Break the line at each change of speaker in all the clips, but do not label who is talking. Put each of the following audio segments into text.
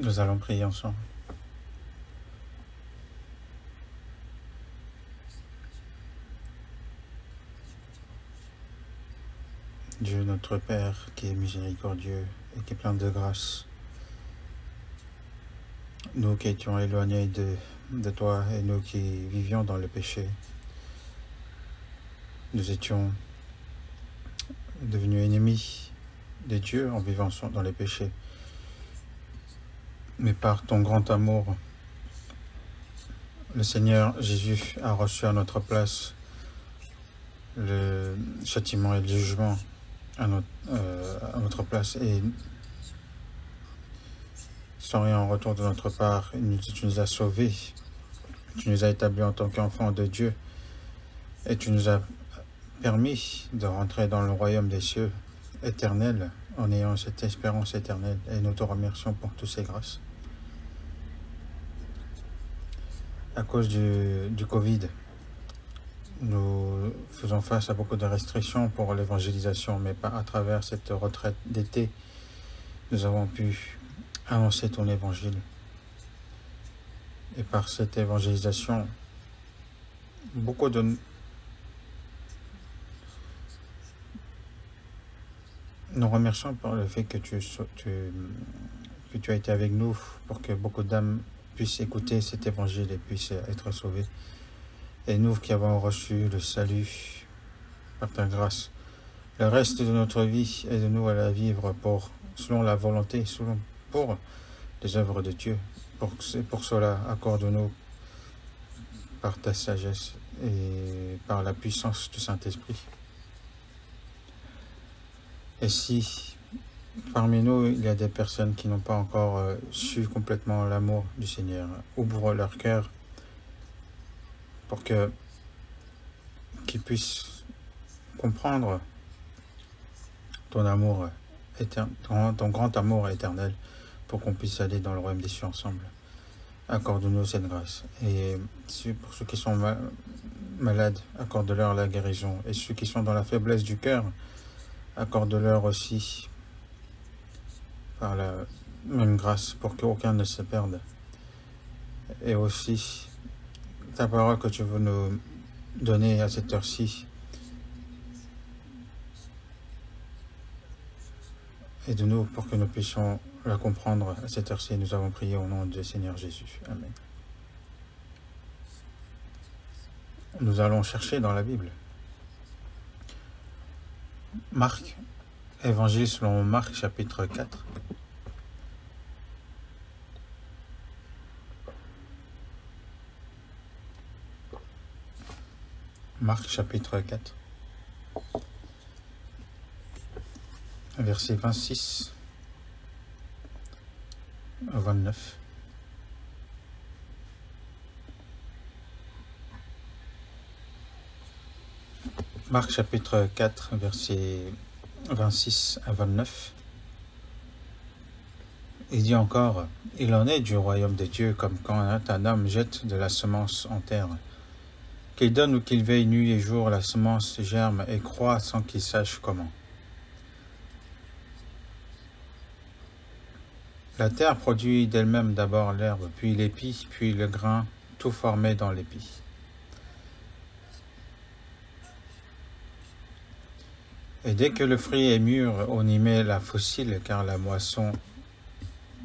Nous allons prier ensemble. Dieu notre Père, qui est miséricordieux et qui est plein de grâce, nous qui étions éloignés de toi et nous qui vivions dans le péché, nous étions devenus ennemis de Dieu en vivant dans le péché. Mais par ton grand amour, le Seigneur Jésus a reçu à notre place le châtiment et le jugement à notre place, et sans rien en retour de notre part, tu nous as sauvés, tu nous as établis en tant qu'enfants de Dieu, et tu nous as permis de rentrer dans le royaume des cieux éternel en ayant cette espérance éternelle, et nous te remercions pour toutes ces grâces. À cause du Covid, nous faisons face à beaucoup de restrictions pour l'évangélisation, mais pas à travers cette retraite d'été, nous avons pu annoncer ton évangile. Et par cette évangélisation, beaucoup de nous remercions pour le fait que tu as été avec nous pour que beaucoup d'âmes puissent écouter cet évangile et puissent être sauvées. Et nous qui avons reçu le salut par ta grâce, le reste de notre vie, aide-nous à la vivre selon la volonté, pour les œuvres de Dieu. Pour cela, accorde-nous par ta sagesse et par la puissance du Saint-Esprit. Et si parmi nous, il y a des personnes qui n'ont pas encore su complètement l'amour du Seigneur, ouvre leur cœur pour qu'ils puissent comprendre ton amour ton grand amour éternel, pour qu'on puisse aller dans le royaume des cieux ensemble. Accorde-nous cette grâce. Et pour ceux qui sont malades, accorde-leur la guérison. Et ceux qui sont dans la faiblesse du cœur, accorde-leur aussi par la même grâce, pour qu'aucun ne se perde. Et aussi, ta parole que tu veux nous donner à cette heure-ci, aide-nous pour que nous puissions la comprendre à cette heure-ci. Nous avons prié au nom du Seigneur Jésus. Amen. Nous allons chercher dans la Bible. Marc, Évangile selon Marc, chapitre 4. Marc, chapitre 4. Versets 26 à 29. Marc chapitre 4, versets 26 à 29. Il dit encore, « Il en est du royaume de Dieu comme quand un homme jette de la semence en terre. Qu'il donne ou qu'il veille nuit et jour, la semence germe et croît sans qu'il sache comment. La terre produit d'elle-même d'abord l'herbe, puis l'épi, puis le grain, tout formé dans l'épi. Et dès que le fruit est mûr, on y met la faucille, car la moisson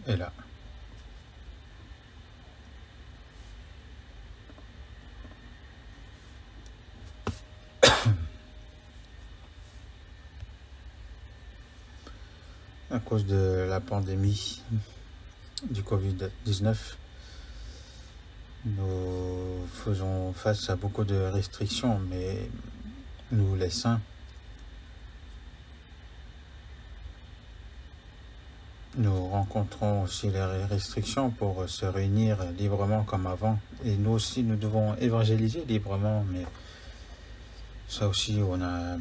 est là. » À cause de la pandémie du Covid-19, nous faisons face à beaucoup de restrictions, mais nous, les saints, nous rencontrons aussi les restrictions pour se réunir librement comme avant. Et nous aussi, nous devons évangéliser librement, mais ça aussi, on a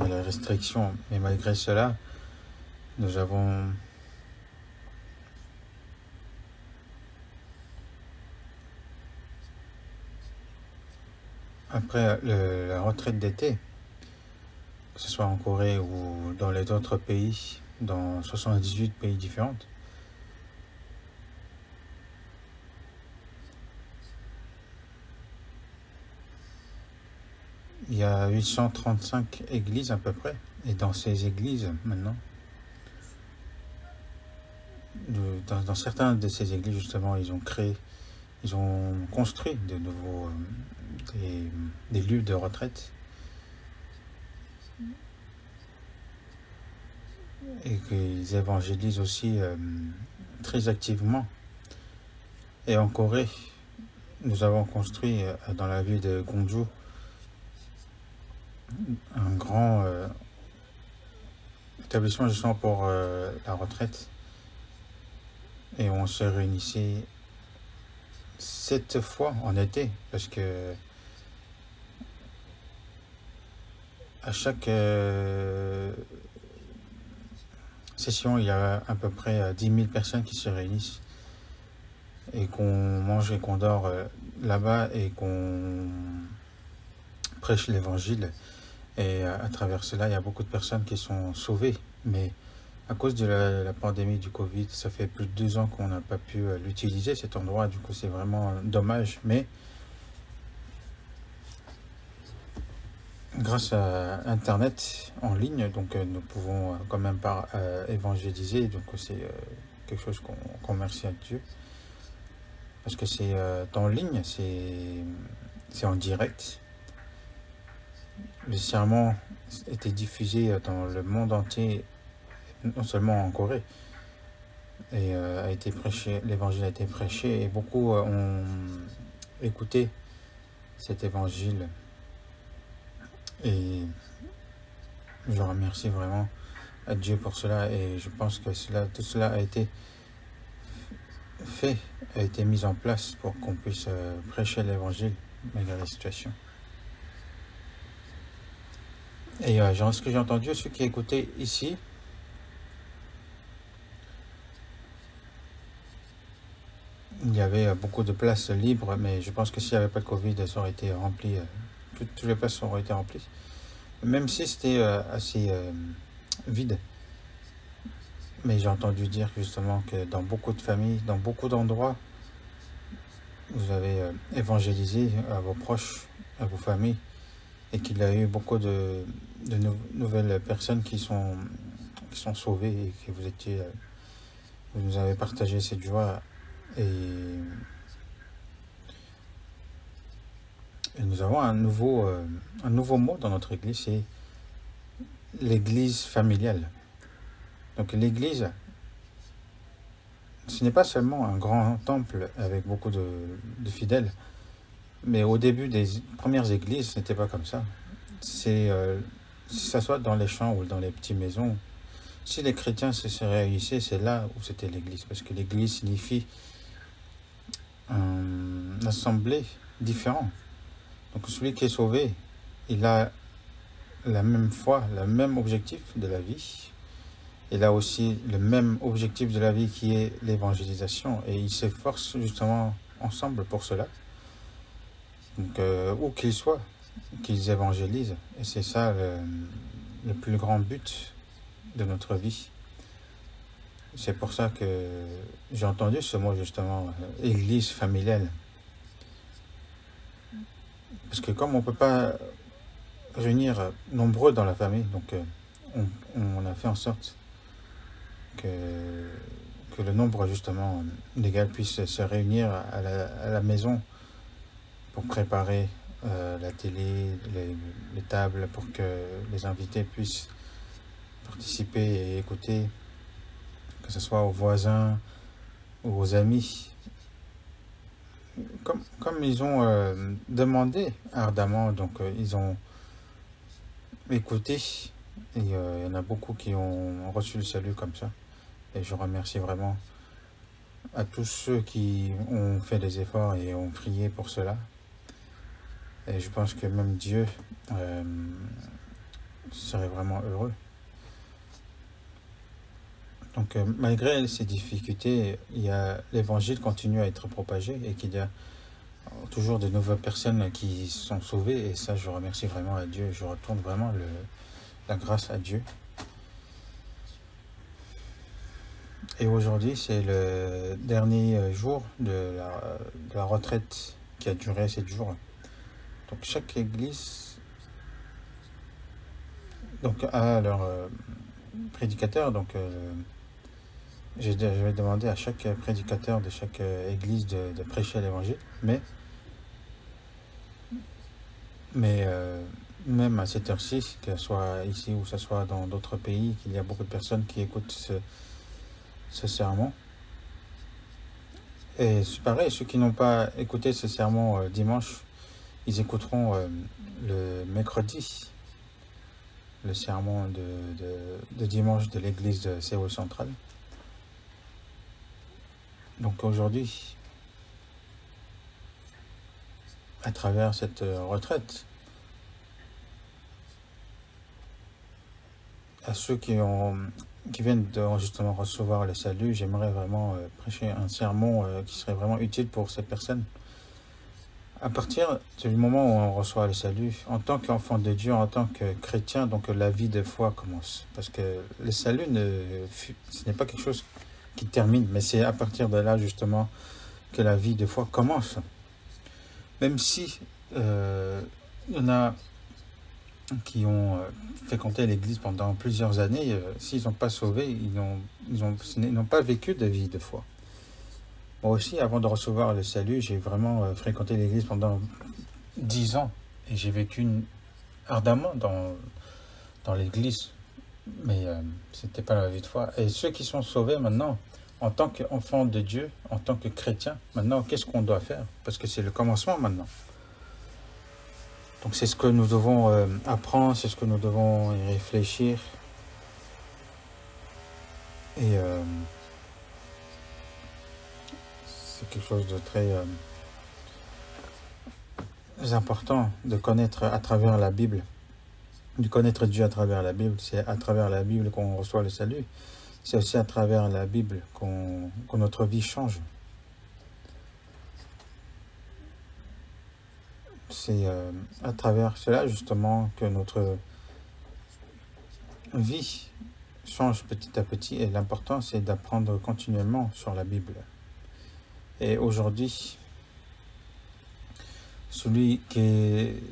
les restrictions. Mais malgré cela, nous avons après la retraite d'été, que ce soit en Corée ou dans les autres pays, dans 78 pays différents, il y a 835 églises à peu près. Et dans ces églises, maintenant, dans certaines de ces églises, justement, ils ont construit de nouveaux des lieux de retraite et qu'ils évangélisent aussi très activement. Et en Corée, nous avons construit dans la ville de Gwangju un grand établissement justement pour la retraite. Et on se réunissait 7 fois en été parce que à chaque session, il y a à peu près 10 000 personnes qui se réunissent et qu'on mange et qu'on dort là-bas et qu'on prêche l'évangile. Et à travers cela, il y a beaucoup de personnes qui sont sauvées. Mais à cause de la pandémie du Covid, ça fait plus de 2 ans qu'on n'a pas pu l'utiliser, cet endroit. Du coup, c'est vraiment dommage. Mais grâce à Internet en ligne, donc nous pouvons quand même pas évangéliser. Donc c'est quelque chose qu'on remercie à Dieu. Parce que c'est en ligne, c'est en direct. Le serment était diffusé dans le monde entier, non seulement en Corée, et a été prêché, l'évangile a été prêché, et beaucoup ont écouté cet évangile. Et je remercie vraiment à Dieu pour cela, et je pense que tout cela a été fait, a été mis en place pour qu'on puisse prêcher l'évangile malgré la situation. Et ce que j'ai entendu, ceux qui écoutaient ici, il y avait beaucoup de places libres, mais je pense que s'il n'y avait pas de Covid, ça aurait été rempli, toutes les places auraient été remplies. Même si c'était assez vide. Mais j'ai entendu dire justement que dans beaucoup de familles, dans beaucoup d'endroits, vous avez évangélisé à vos proches, à vos familles, et qu'il y a eu beaucoup de nouvelles personnes qui sont sauvées et que vous nous avez partagé cette joie. Et nous avons un nouveau mot dans notre église, c'est l'église familiale. Donc l'église, ce n'est pas seulement un grand temple avec beaucoup de fidèles, mais au début des premières églises, ce n'était pas comme ça. Si ça soit dans les champs ou dans les petites maisons, si les chrétiens se réunissaient, c'est là où c'était l'église, parce que l'église signifie une assemblée différente. Donc celui qui est sauvé, il a la même foi, le même objectif de la vie. Il a aussi le même objectif de la vie qui est l'évangélisation. Et ils s'efforcent justement ensemble pour cela. Donc où qu'ils soient, qu'ils évangélisent. Et c'est ça le plus grand but de notre vie. C'est pour ça que j'ai entendu ce mot justement, église familiale. Parce que comme on ne peut pas réunir nombreux dans la famille, donc on a fait en sorte que le nombre justement légal puisse se réunir à la maison pour préparer la télé, les tables, pour que les invités puissent participer et écouter, que ce soit aux voisins ou aux amis. Comme ils ont demandé ardemment, donc ils ont écouté, et il y en a beaucoup qui ont reçu le salut comme ça. Et je remercie vraiment à tous ceux qui ont fait des efforts et ont prié pour cela. Et je pense que même Dieu serait vraiment heureux. Donc malgré ces difficultés, l'évangile continue à être propagé et qu'il y a toujours de nouvelles personnes qui sont sauvées. Et ça, je remercie vraiment à Dieu. Je retourne vraiment la grâce à Dieu. Et aujourd'hui, c'est le dernier jour de la retraite qui a duré 7 jours. Donc chaque église donc à leur prédicateur. Donc je vais demander à chaque prédicateur de chaque église de prêcher l'évangile, mais même à cette heure-ci, que ce soit ici ou que ce soit dans d'autres pays, qu'il y a beaucoup de personnes qui écoutent ce sermon. Et c'est pareil, ceux qui n'ont pas écouté ce sermon dimanche, ils écouteront le mercredi, le sermon de dimanche de l'église de Séoul centrale. Donc aujourd'hui, à travers cette retraite, à ceux qui viennent de justement recevoir le salut, j'aimerais vraiment prêcher un sermon qui serait vraiment utile pour ces personnes. À partir du moment où on reçoit le salut, en tant qu'enfant de Dieu, en tant que chrétien, donc la vie de foi commence. Parce que le salut, ce n'est pas quelque chose qui termine, mais c'est à partir de là justement que la vie de foi commence. Même si il y en a qui ont fréquenté l'église pendant plusieurs années, s'ils n'ont pas sauvé, ils n'ont pas vécu de vie de foi. Moi aussi, avant de recevoir le salut, j'ai vraiment fréquenté l'église pendant 10 ans et j'ai vécu ardemment dans l'église, mais ce n'était pas la vie de foi. Et ceux qui sont sauvés maintenant, en tant qu'enfants de Dieu, en tant que chrétiens, maintenant, qu'est-ce qu'on doit faire? Parce que c'est le commencement maintenant. Donc c'est ce que nous devons apprendre, c'est ce que nous devons y réfléchir. Et c'est quelque chose de très important de connaître à travers la Bible. De connaître Dieu à travers la Bible. C'est à travers la Bible qu'on reçoit le salut. C'est aussi à travers la Bible que notre vie change. C'est à travers cela justement que notre vie change petit à petit, et l'important c'est d'apprendre continuellement sur la Bible. Et aujourd'hui, celui qui est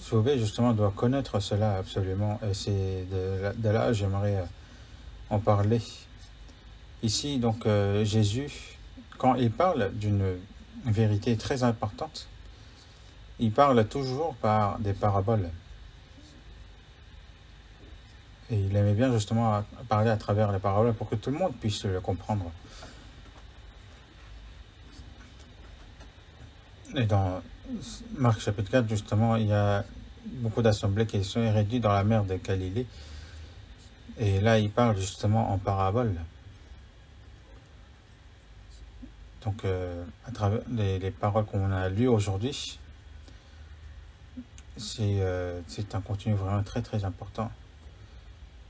sauvé justement doit connaître cela absolument, et c'est de là j'aimerais en parler. Ici donc Jésus, quand il parle d'une vérité très importante, il parle toujours par des paraboles. Et il aimait bien justement parler à travers les paraboles pour que tout le monde puisse le comprendre. Et dans Marc chapitre 4, justement, il y a beaucoup d'assemblées qui sont réduites dans la mer de Galilée. Et là, il parle justement en paraboles. Donc, à travers les paroles qu'on a lues aujourd'hui, c'est un contenu vraiment très très important.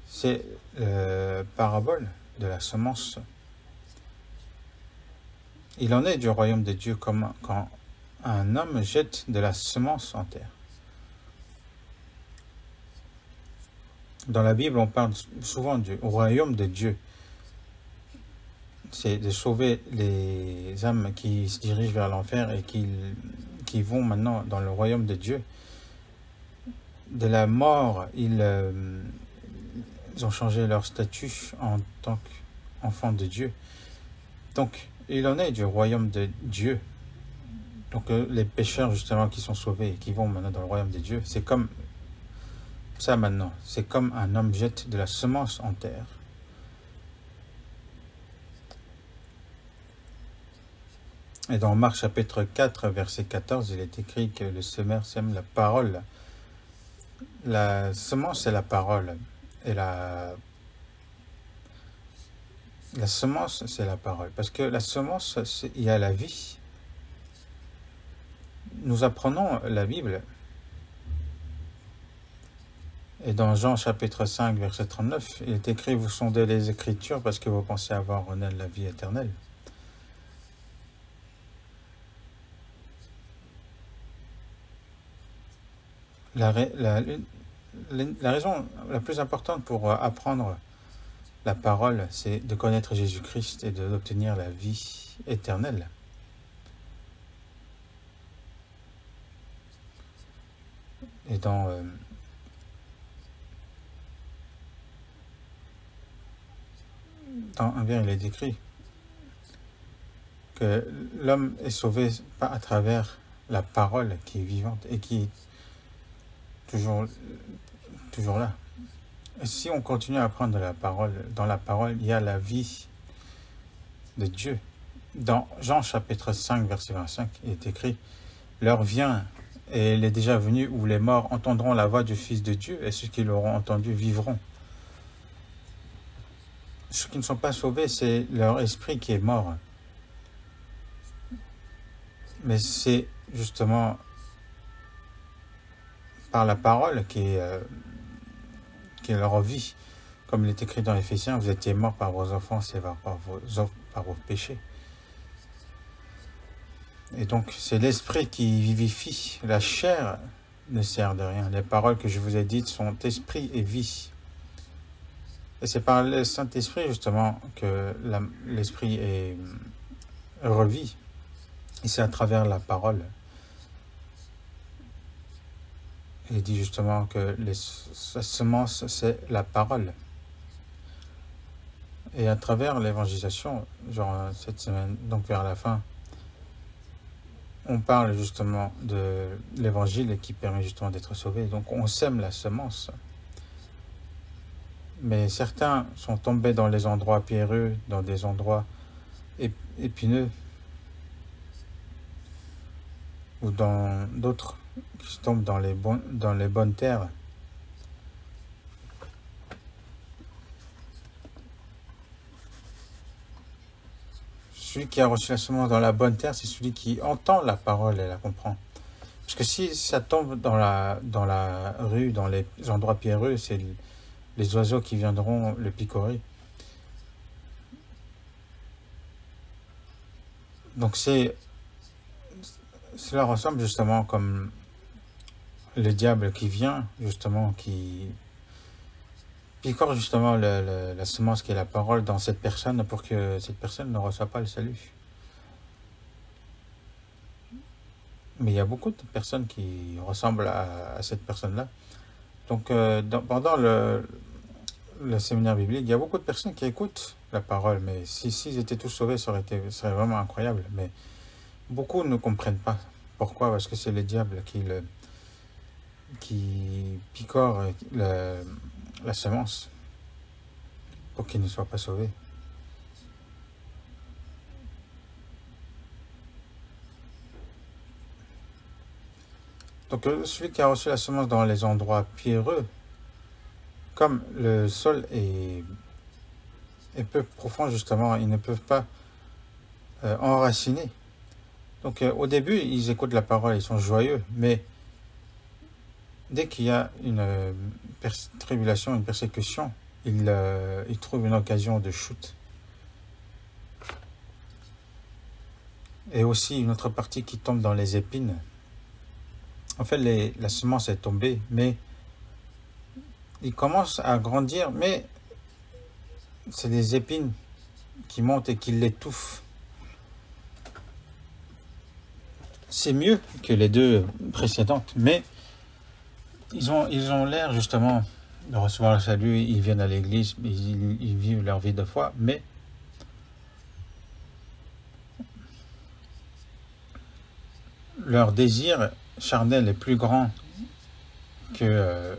C'est la parabole de la semence. Il en est du royaume de Dieu comme quand un homme jette de la semence en terre. Dans la Bible, on parle souvent du royaume de Dieu. C'est de sauver les âmes qui se dirigent vers l'enfer et qui vont maintenant dans le royaume de Dieu. De la mort, ils ont changé leur statut en tant qu'enfants de Dieu. Donc, il en est du royaume de Dieu. Donc, les pécheurs, justement, qui sont sauvés et qui vont maintenant dans le royaume de Dieu, c'est comme ça maintenant. C'est comme un homme jette de la semence en terre. Et dans Marc chapitre 4, verset 14, il est écrit que le semeur sème la parole. La semence, c'est la parole. Et la semence, c'est la parole. Parce que la semence, il y a la vie. Nous apprenons la Bible. Et dans Jean chapitre 5, verset 39, il est écrit « Vous sondez les Écritures parce que vous pensez avoir en elles la vie éternelle. » La raison la plus importante pour apprendre la parole, c'est de connaître Jésus-Christ et d'obtenir la vie éternelle. Et dans dans un vers, il est décrit que l'homme est sauvé pas à travers la parole qui est vivante et qui est toujours là. Et si on continue à apprendre la parole, dans la parole, il y a la vie de Dieu. Dans Jean chapitre 5, verset 25, il est écrit « L'heure vient, et elle est déjà venue, où les morts entendront la voix du Fils de Dieu, et ceux qui l'auront entendu vivront. » Ceux qui ne sont pas sauvés, c'est leur esprit qui est mort. Mais c'est justement par la parole qui est leur vie. Comme il est écrit dans Éphésiens, vous étiez morts par vos offenses et par vos péchés. Et donc, c'est l'esprit qui vivifie. La chair ne sert de rien. Les paroles que je vous ai dites sont esprit et vie. Et c'est par le Saint-Esprit, justement, que l'esprit revit. Et c'est à travers la parole. Il dit justement que la semence, c'est la parole. Et à travers l'évangélisation, genre cette semaine, donc vers la fin, on parle justement de l'évangile qui permet justement d'être sauvé. Donc on sème la semence. Mais certains sont tombés dans les endroits pierreux, dans des endroits épineux, ou dans d'autres qui tombent dans les bonnes terres. Celui qui a reçu la semence dans la bonne terre, c'est celui qui entend la parole et la comprend. Parce que si ça tombe dans la rue, dans les endroits pierreux, c'est les oiseaux qui viendront le picorer. Donc cela ressemble justement comme le diable qui vient, justement, qui picore justement la semence qui est la parole dans cette personne pour que cette personne ne reçoive pas le salut. Mais il y a beaucoup de personnes qui ressemblent à cette personne-là. Donc pendant le séminaire biblique, il y a beaucoup de personnes qui écoutent la parole, mais s'ils étaient tous sauvés, ça serait vraiment incroyable. Mais beaucoup ne comprennent pas. Pourquoi? Parce que c'est le diable qui picore la semence pour qu'il ne soit pas sauvé. Donc celui qui a reçu la semence dans les endroits pierreux, comme le sol est peu profond justement, ils ne peuvent pas enraciner. Donc au début, ils écoutent la parole, ils sont joyeux, mais dès qu'il y a une tribulation, une persécution, ils trouvent une occasion de chute. Et aussi une autre partie qui tombe dans les épines. En fait, la semence est tombée, mais il commence à grandir, mais c'est des épines qui montent et qui l'étouffent. C'est mieux que les deux précédentes, mais ils ont l'air justement de recevoir le salut, ils viennent à l'église, ils vivent leur vie de foi, mais leur désir charnel est plus grand que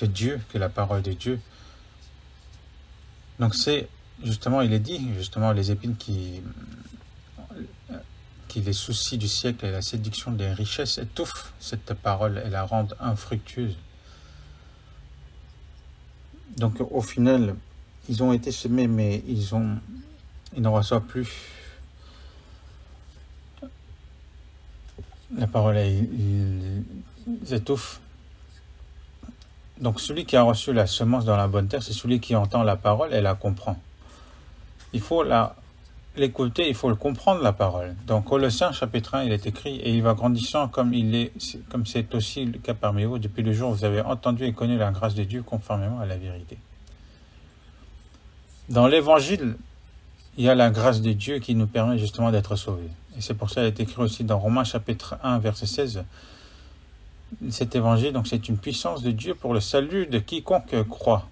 Dieu, que la parole de Dieu. Donc c'est justement, il est dit, justement, les épines qui les soucis du siècle et la séduction des richesses étouffent cette parole et la rendent infructueuse. Donc au final, ils ont été semés, mais ils ne reçoivent plus. La parole, ils étouffent. Donc celui qui a reçu la semence dans la bonne terre, c'est celui qui entend la parole et la comprend. Il faut l'écouter, il faut le comprendre, la parole. Dans Colossiens chapitre 1, il est écrit « Et il va grandissant comme c'est aussi le cas parmi vous, depuis le jour où vous avez entendu et connu la grâce de Dieu conformément à la vérité. » Dans l'évangile, il y a la grâce de Dieu qui nous permet justement d'être sauvés. Et c'est pour ça qu'il est écrit aussi dans Romains chapitre 1, verset 16, cet évangile, donc c'est une puissance de Dieu pour le salut de quiconque croit.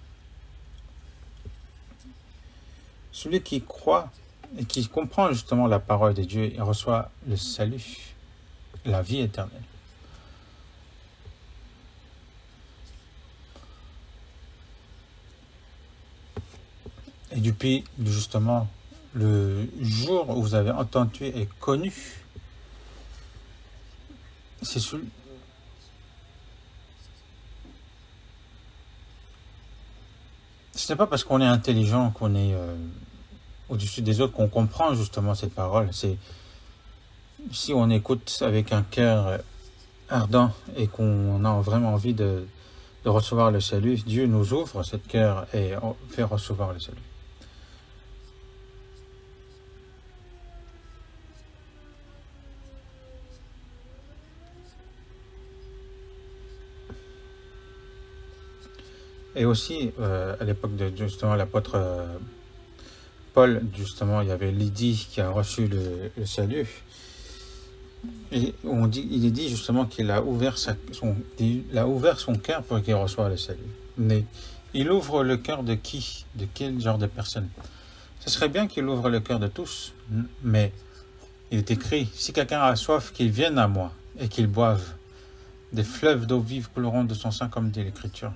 Celui qui croit et qui comprend justement la parole de Dieu, il reçoit le salut, la vie éternelle. Et depuis justement le jour où vous avez entendu et connu, c'est celui... Ce n'est pas parce qu'on est intelligent, qu'on est au-dessus des autres, qu'on comprend justement cette parole. C'est si on écoute avec un cœur ardent et qu'on a vraiment envie de recevoir le salut, Dieu nous ouvre ce cœur et fait recevoir le salut. Et aussi, à l'époque de justement l'apôtre Paul, justement, il y avait Lydie qui a reçu le salut. Et il est dit justement qu'il a ouvert son cœur pour qu'il reçoive le salut. Mais il ouvre le cœur de qui? De quel genre de personne? Ce serait bien qu'il ouvre le cœur de tous, mais il est écrit, si quelqu'un a soif, qu'il vienne à moi et qu'il boive. Des fleuves d'eau vive couleront de son sein, comme dit l'Écriture.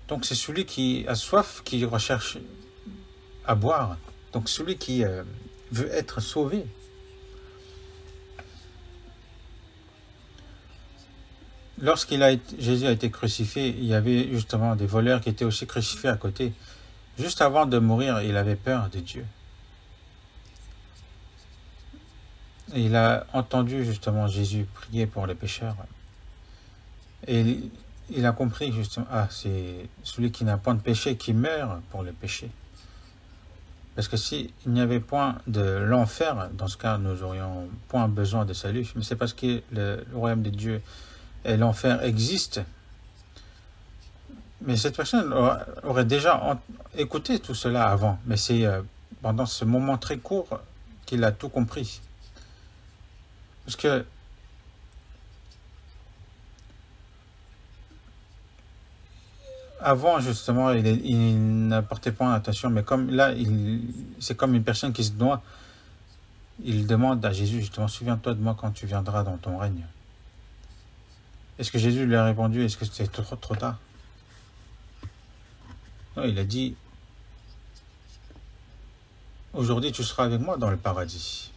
Donc c'est celui qui a soif qui recherche à boire. Donc celui qui veut être sauvé. Jésus a été crucifié, il y avait justement des voleurs qui étaient aussi crucifiés à côté. Juste avant de mourir, il avait peur de Dieu. Et il a entendu justement Jésus prier pour les pécheurs. Et il a compris justement, c'est celui qui n'a point de péché qui meurt pour le péché. Parce que s'il n'y avait point de l'enfer, dans ce cas, nous aurions point besoin de salut. Mais c'est parce que le royaume de Dieu et l'enfer existent. Mais cette personne aurait déjà écouté tout cela avant. Mais c'est pendant ce moment très court qu'il a tout compris. Parce que avant, justement, il n'apportait pas attention, mais comme là, c'est comme une personne qui se noie. Il demande à Jésus, justement, souviens-toi de moi quand tu viendras dans ton règne. Est-ce que Jésus lui a répondu, est-ce que c'est trop tard? Non, il a dit, aujourd'hui tu seras avec moi dans le paradis.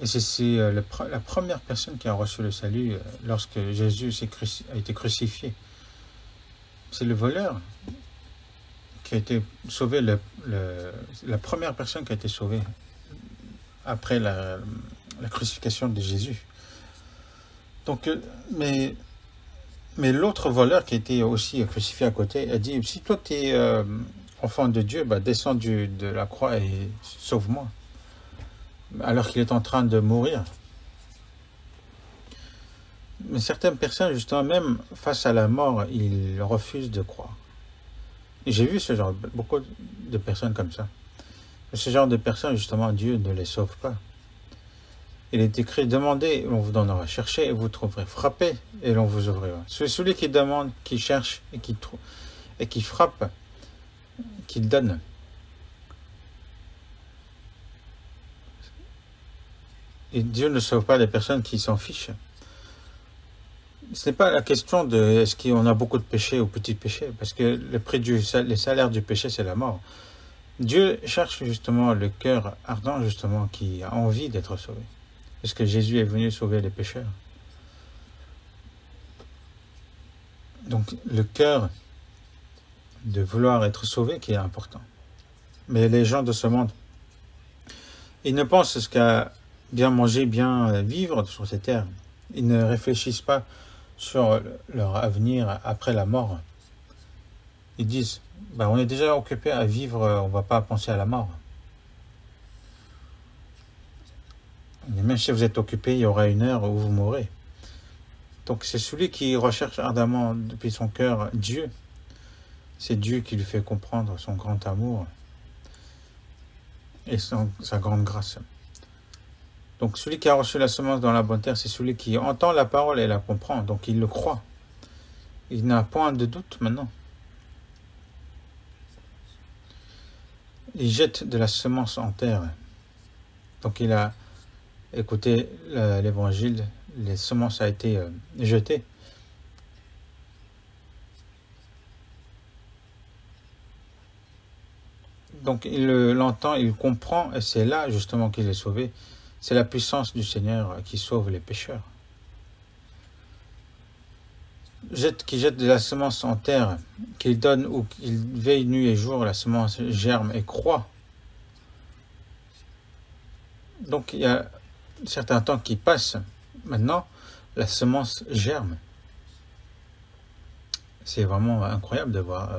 Et c'est la première personne qui a reçu le salut lorsque Jésus a été crucifié. C'est le voleur qui a été sauvé, la première personne qui a été sauvée après la crucifixion de Jésus. Donc, mais l'autre voleur qui était aussi crucifié à côté a dit, si toi tu es enfant de Dieu, descends de la croix et sauve-moi. Alors qu'il est en train de mourir. Mais certaines personnes, justement, même face à la mort, ils refusent de croire. Et j'ai vu beaucoup de personnes comme ça. Ce genre de personnes, justement, Dieu ne les sauve pas. Il est écrit, demandez et l'on vous donnera, cherchez et vous trouverez, frappez et l'on vous ouvrira. C'est celui qui demande, qui cherche et qui trouve, et qui frappe, qu'il donne. Et Dieu ne sauve pas les personnes qui s'en fichent. Ce n'est pas la question de est-ce qu'on a beaucoup de péchés ou petits péchés, parce que le prix les salaires du péché, c'est la mort. Dieu cherche justement le cœur ardent, justement, qui a envie d'être sauvé. Parce que Jésus est venu sauver les pécheurs. Donc le cœur de vouloir être sauvé qui est important. Mais les gens de ce monde, ils ne pensent qu'à bien manger, bien vivre sur cette terre. Ils ne réfléchissent pas sur leur avenir après la mort. Ils disent, on est déjà occupé à vivre, on ne va pas penser à la mort. Et même si vous êtes occupé, il y aura une heure où vous mourrez. Donc c'est celui qui recherche ardemment depuis son cœur Dieu. C'est Dieu qui lui fait comprendre son grand amour et sa grande grâce. Donc celui qui a reçu la semence dans la bonne terre, c'est celui qui entend la parole et la comprend. Donc il le croit. Il n'a point de doute maintenant. il jette de la semence en terre. Donc il a écouté l'évangile, les semences a été jetées. Donc il l'entend, il comprend, et c'est là justement qu'il est sauvé. C'est la puissance du Seigneur qui sauve les pécheurs. Qui jette de la semence en terre, qu'il donne ou qu'il veille nuit et jour, la semence germe et croît. Donc il y a certains temps qui passent. Maintenant, la semence germe. C'est vraiment incroyable de voir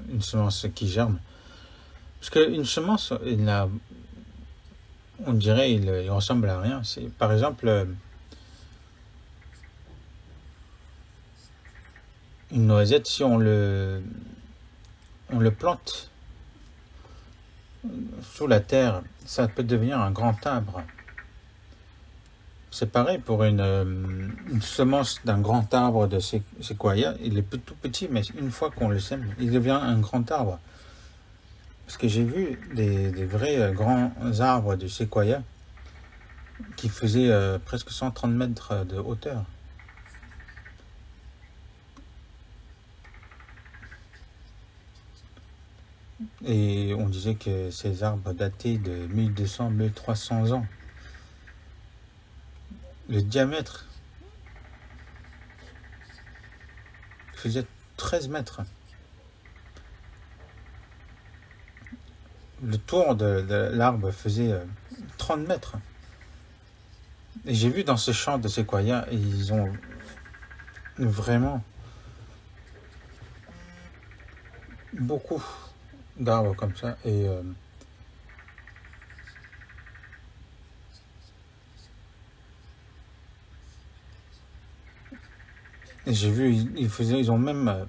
une semence qui germe. Parce qu'une semence, on dirait, il ressemble à rien. C'est, par exemple, une noisette, si on le plante sous la terre, ça peut devenir un grand arbre. C'est pareil pour une semence d'un grand arbre de séquoia. Il est tout petit, mais une fois qu'on le sème, il devient un grand arbre. Parce que j'ai vu des vrais grands arbres de séquoia qui faisaient presque 130 mètres de hauteur. Et on disait que ces arbres dataient de 1200-1300 ans. Le diamètre faisait 13 mètres. Le tour de l'arbre faisait 30 mètres. Et j'ai vu dans ce champ de séquoia, ils ont vraiment beaucoup d'arbres comme ça. Et j'ai vu, ils ont même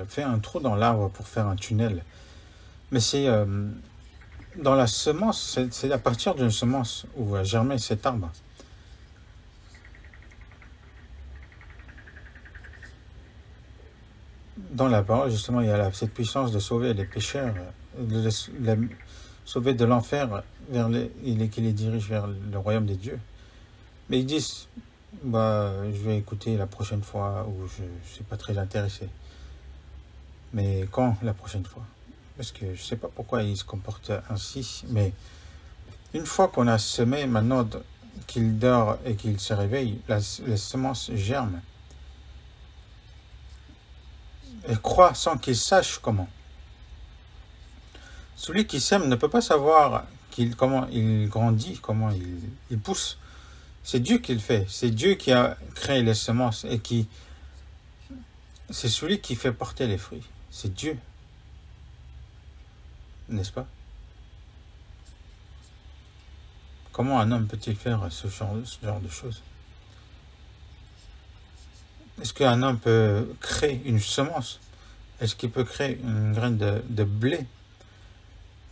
fait un trou dans l'arbre pour faire un tunnel. Mais c'est dans la semence, c'est à partir d'une semence où a germé cet arbre. Dans la parole, justement, il y a cette puissance de sauver les pécheurs, de les sauver de l'enfer, qui les dirige vers le royaume des dieux. Mais ils disent, je vais écouter la prochaine fois, ou je ne suis pas très intéressé. Mais quand la prochaine fois? Parce que je ne sais pas pourquoi ils se comportent ainsi, mais une fois qu'on a semé, maintenant qu'il dort et qu'il se réveille, les semences germent. Et croît sans qu'il sache comment. Celui qui sème ne peut pas savoir comment il grandit, comment il pousse. C'est Dieu qui le fait. C'est Dieu qui a créé les semences et c'est celui qui fait porter les fruits. C'est Dieu. N'est-ce pas? Comment un homme peut-il faire ce genre de choses? Est-ce qu'un homme peut créer une semence? Est-ce qu'il peut créer une graine de blé?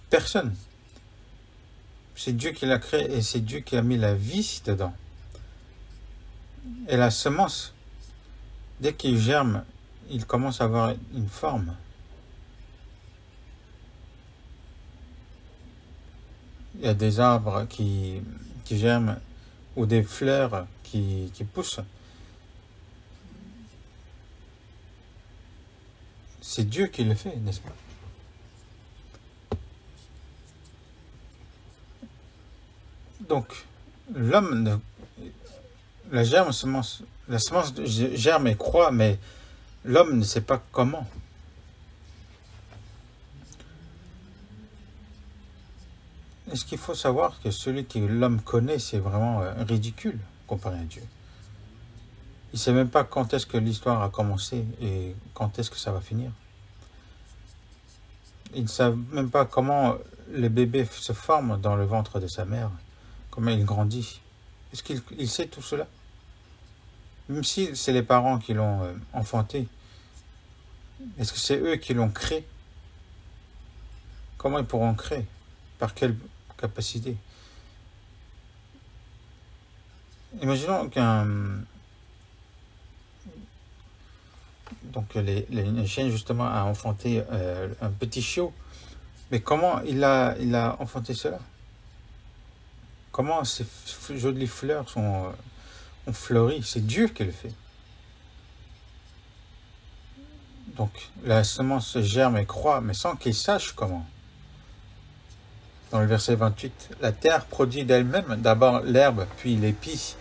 Personne. C'est Dieu qui l'a créé et c'est Dieu qui a mis la vie dedans. Et la semence, dès qu'il germe, il commence à avoir une forme. Il y a des arbres qui germent ou des fleurs qui poussent. C'est Dieu qui le fait, n'est-ce pas? Donc, l'homme, la semence germe et croît, mais l'homme ne sait pas comment. Et ce qu'il faut savoir, que celui que l'homme connaît, c'est vraiment ridicule comparé à Dieu. Il ne sait même pas quand est-ce que l'histoire a commencé et quand est-ce que ça va finir. Il ne sait même pas comment le bébé se forme dans le ventre de sa mère, comment il grandit. Est-ce qu'il sait tout cela? Même si c'est les parents qui l'ont enfanté, est-ce que c'est eux qui l'ont créé? Comment ils pourront créer? Par quelle capacité? Imaginons donc les chiens justement a enfanté un petit chiot Mais comment il a enfanté cela? Comment ces jolies fleurs ont fleuri? C'est Dieu qui le fait. Donc la semence se germe et croît, mais sans qu'il sache comment. Dans le verset 28, la terre produit d'elle-même d'abord l'herbe, puis l'épi,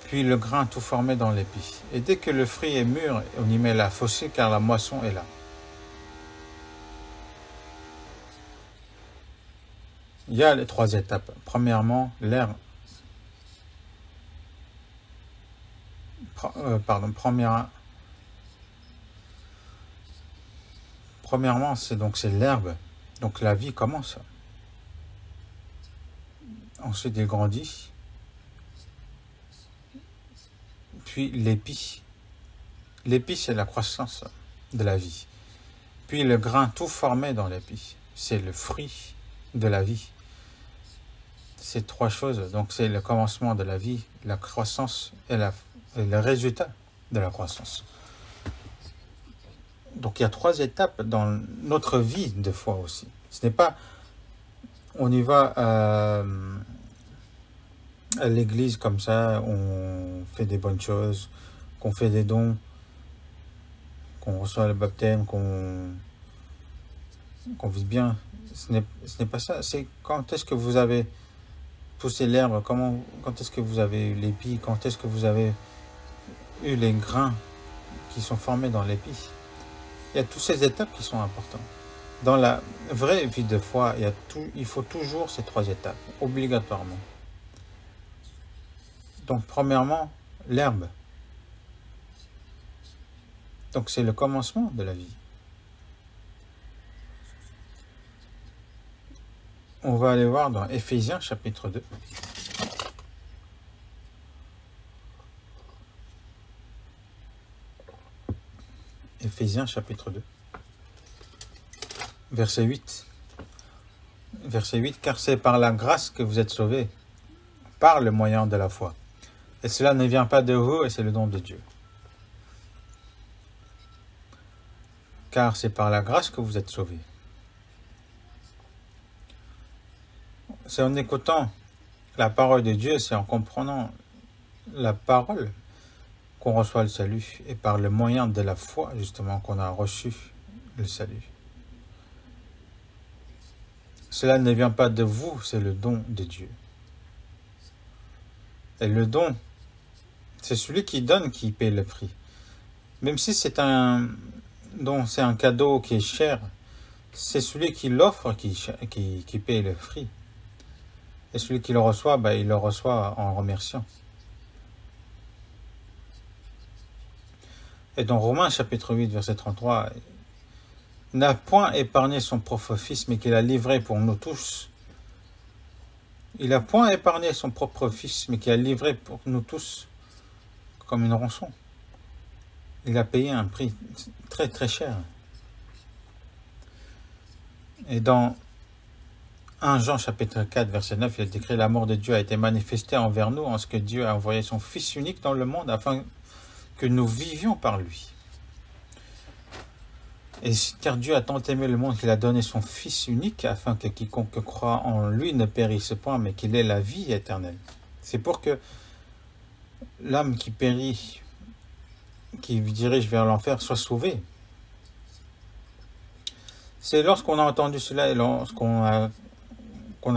puis le grain tout formé dans l'épi. Et dès que le fruit est mûr, on y met la faucille car la moisson est là. Il y a les 3 étapes. Premièrement, l'herbe. Premièrement, c'est l'herbe. Donc la vie commence. Ensuite, il grandit. Puis l'épi. L'épi, c'est la croissance de la vie. Puis le grain tout formé dans l'épi. C'est le fruit de la vie. Ces 3 choses. Donc c'est le commencement de la vie, la croissance et le résultat de la croissance. Donc il y a 3 étapes dans notre vie de foi aussi. Ce n'est pas on y va à l'église comme ça, on fait des bonnes choses, qu'on fait des dons, qu'on reçoit le baptême, qu'on vit bien. Ce n'est pas ça. C'est quand est-ce que vous avez poussé l'herbe, quand est-ce que vous avez eu l'épi, quand est-ce que vous avez eu les grains qui sont formés dans l'épi. Il y a toutes ces étapes qui sont importantes. Dans la vraie vie de foi, il faut toujours ces 3 étapes, obligatoirement. Donc, premièrement, l'herbe. Donc, c'est le commencement de la vie. On va aller voir dans Éphésiens chapitre 2. Éphésiens chapitre 2. Verset 8. Verset 8. Car c'est par la grâce que vous êtes sauvés, par le moyen de la foi. Et cela ne vient pas de vous, et c'est le don de Dieu. Car c'est par la grâce que vous êtes sauvés. C'est en écoutant la parole de Dieu, c'est en comprenant la parole qu'on reçoit le salut, et par le moyen de la foi, justement, qu'on a reçu le salut. Cela ne vient pas de vous, c'est le don de Dieu. Et le don, c'est celui qui donne qui paie le prix. Même si c'est un don, c'est un cadeau qui est cher, c'est celui qui l'offre qui paie le prix. Et celui qui le reçoit, il le reçoit en remerciant. Et dans Romains chapitre 8, verset 33, il n'a point épargné son propre fils, mais qu'il a livré pour nous tous. Il n'a point épargné son propre fils, mais qu'il a livré pour nous tous comme une rançon. Il a payé un prix très très cher. Et dans 1 Jean chapitre 4, verset 9, il est écrit « L'amour de Dieu a été manifesté envers nous en ce que Dieu a envoyé son Fils unique dans le monde afin que nous vivions par lui. Et car Dieu a tant aimé le monde qu'il a donné son Fils unique afin que quiconque croit en lui ne périsse point, mais qu'il ait la vie éternelle. » C'est pour que l'âme qui périt, qui dirige vers l'enfer, soit sauvée. C'est lorsqu'on a entendu cela et lorsqu'on a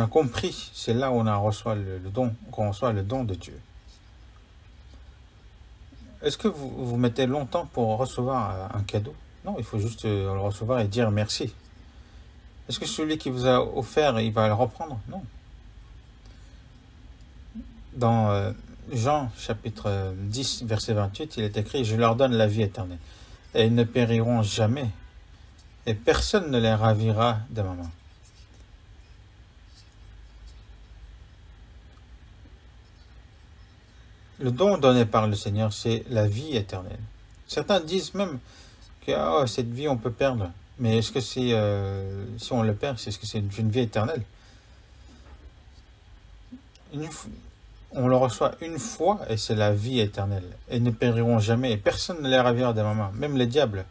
compris, c'est là où on reçoit qu'on reçoit le don de Dieu. Est-ce que vous mettez longtemps pour recevoir un cadeau? Non, il faut juste le recevoir et dire merci. Est-ce que celui qui vous a offert, il va le reprendre? Non. Dans Jean chapitre 10, verset 28, il est écrit « Je leur donne la vie éternelle, et ils ne périront jamais, et personne ne les ravira de ma main. » Le don donné par le Seigneur, c'est la vie éternelle. Certains disent même que cette vie, on peut perdre. Mais est-ce que si on le perd, est-ce que c'est une vie éternelle? On le reçoit une fois et c'est la vie éternelle. Et ils ne périront jamais. Et personne ne les ravira de ma main. Même les diables.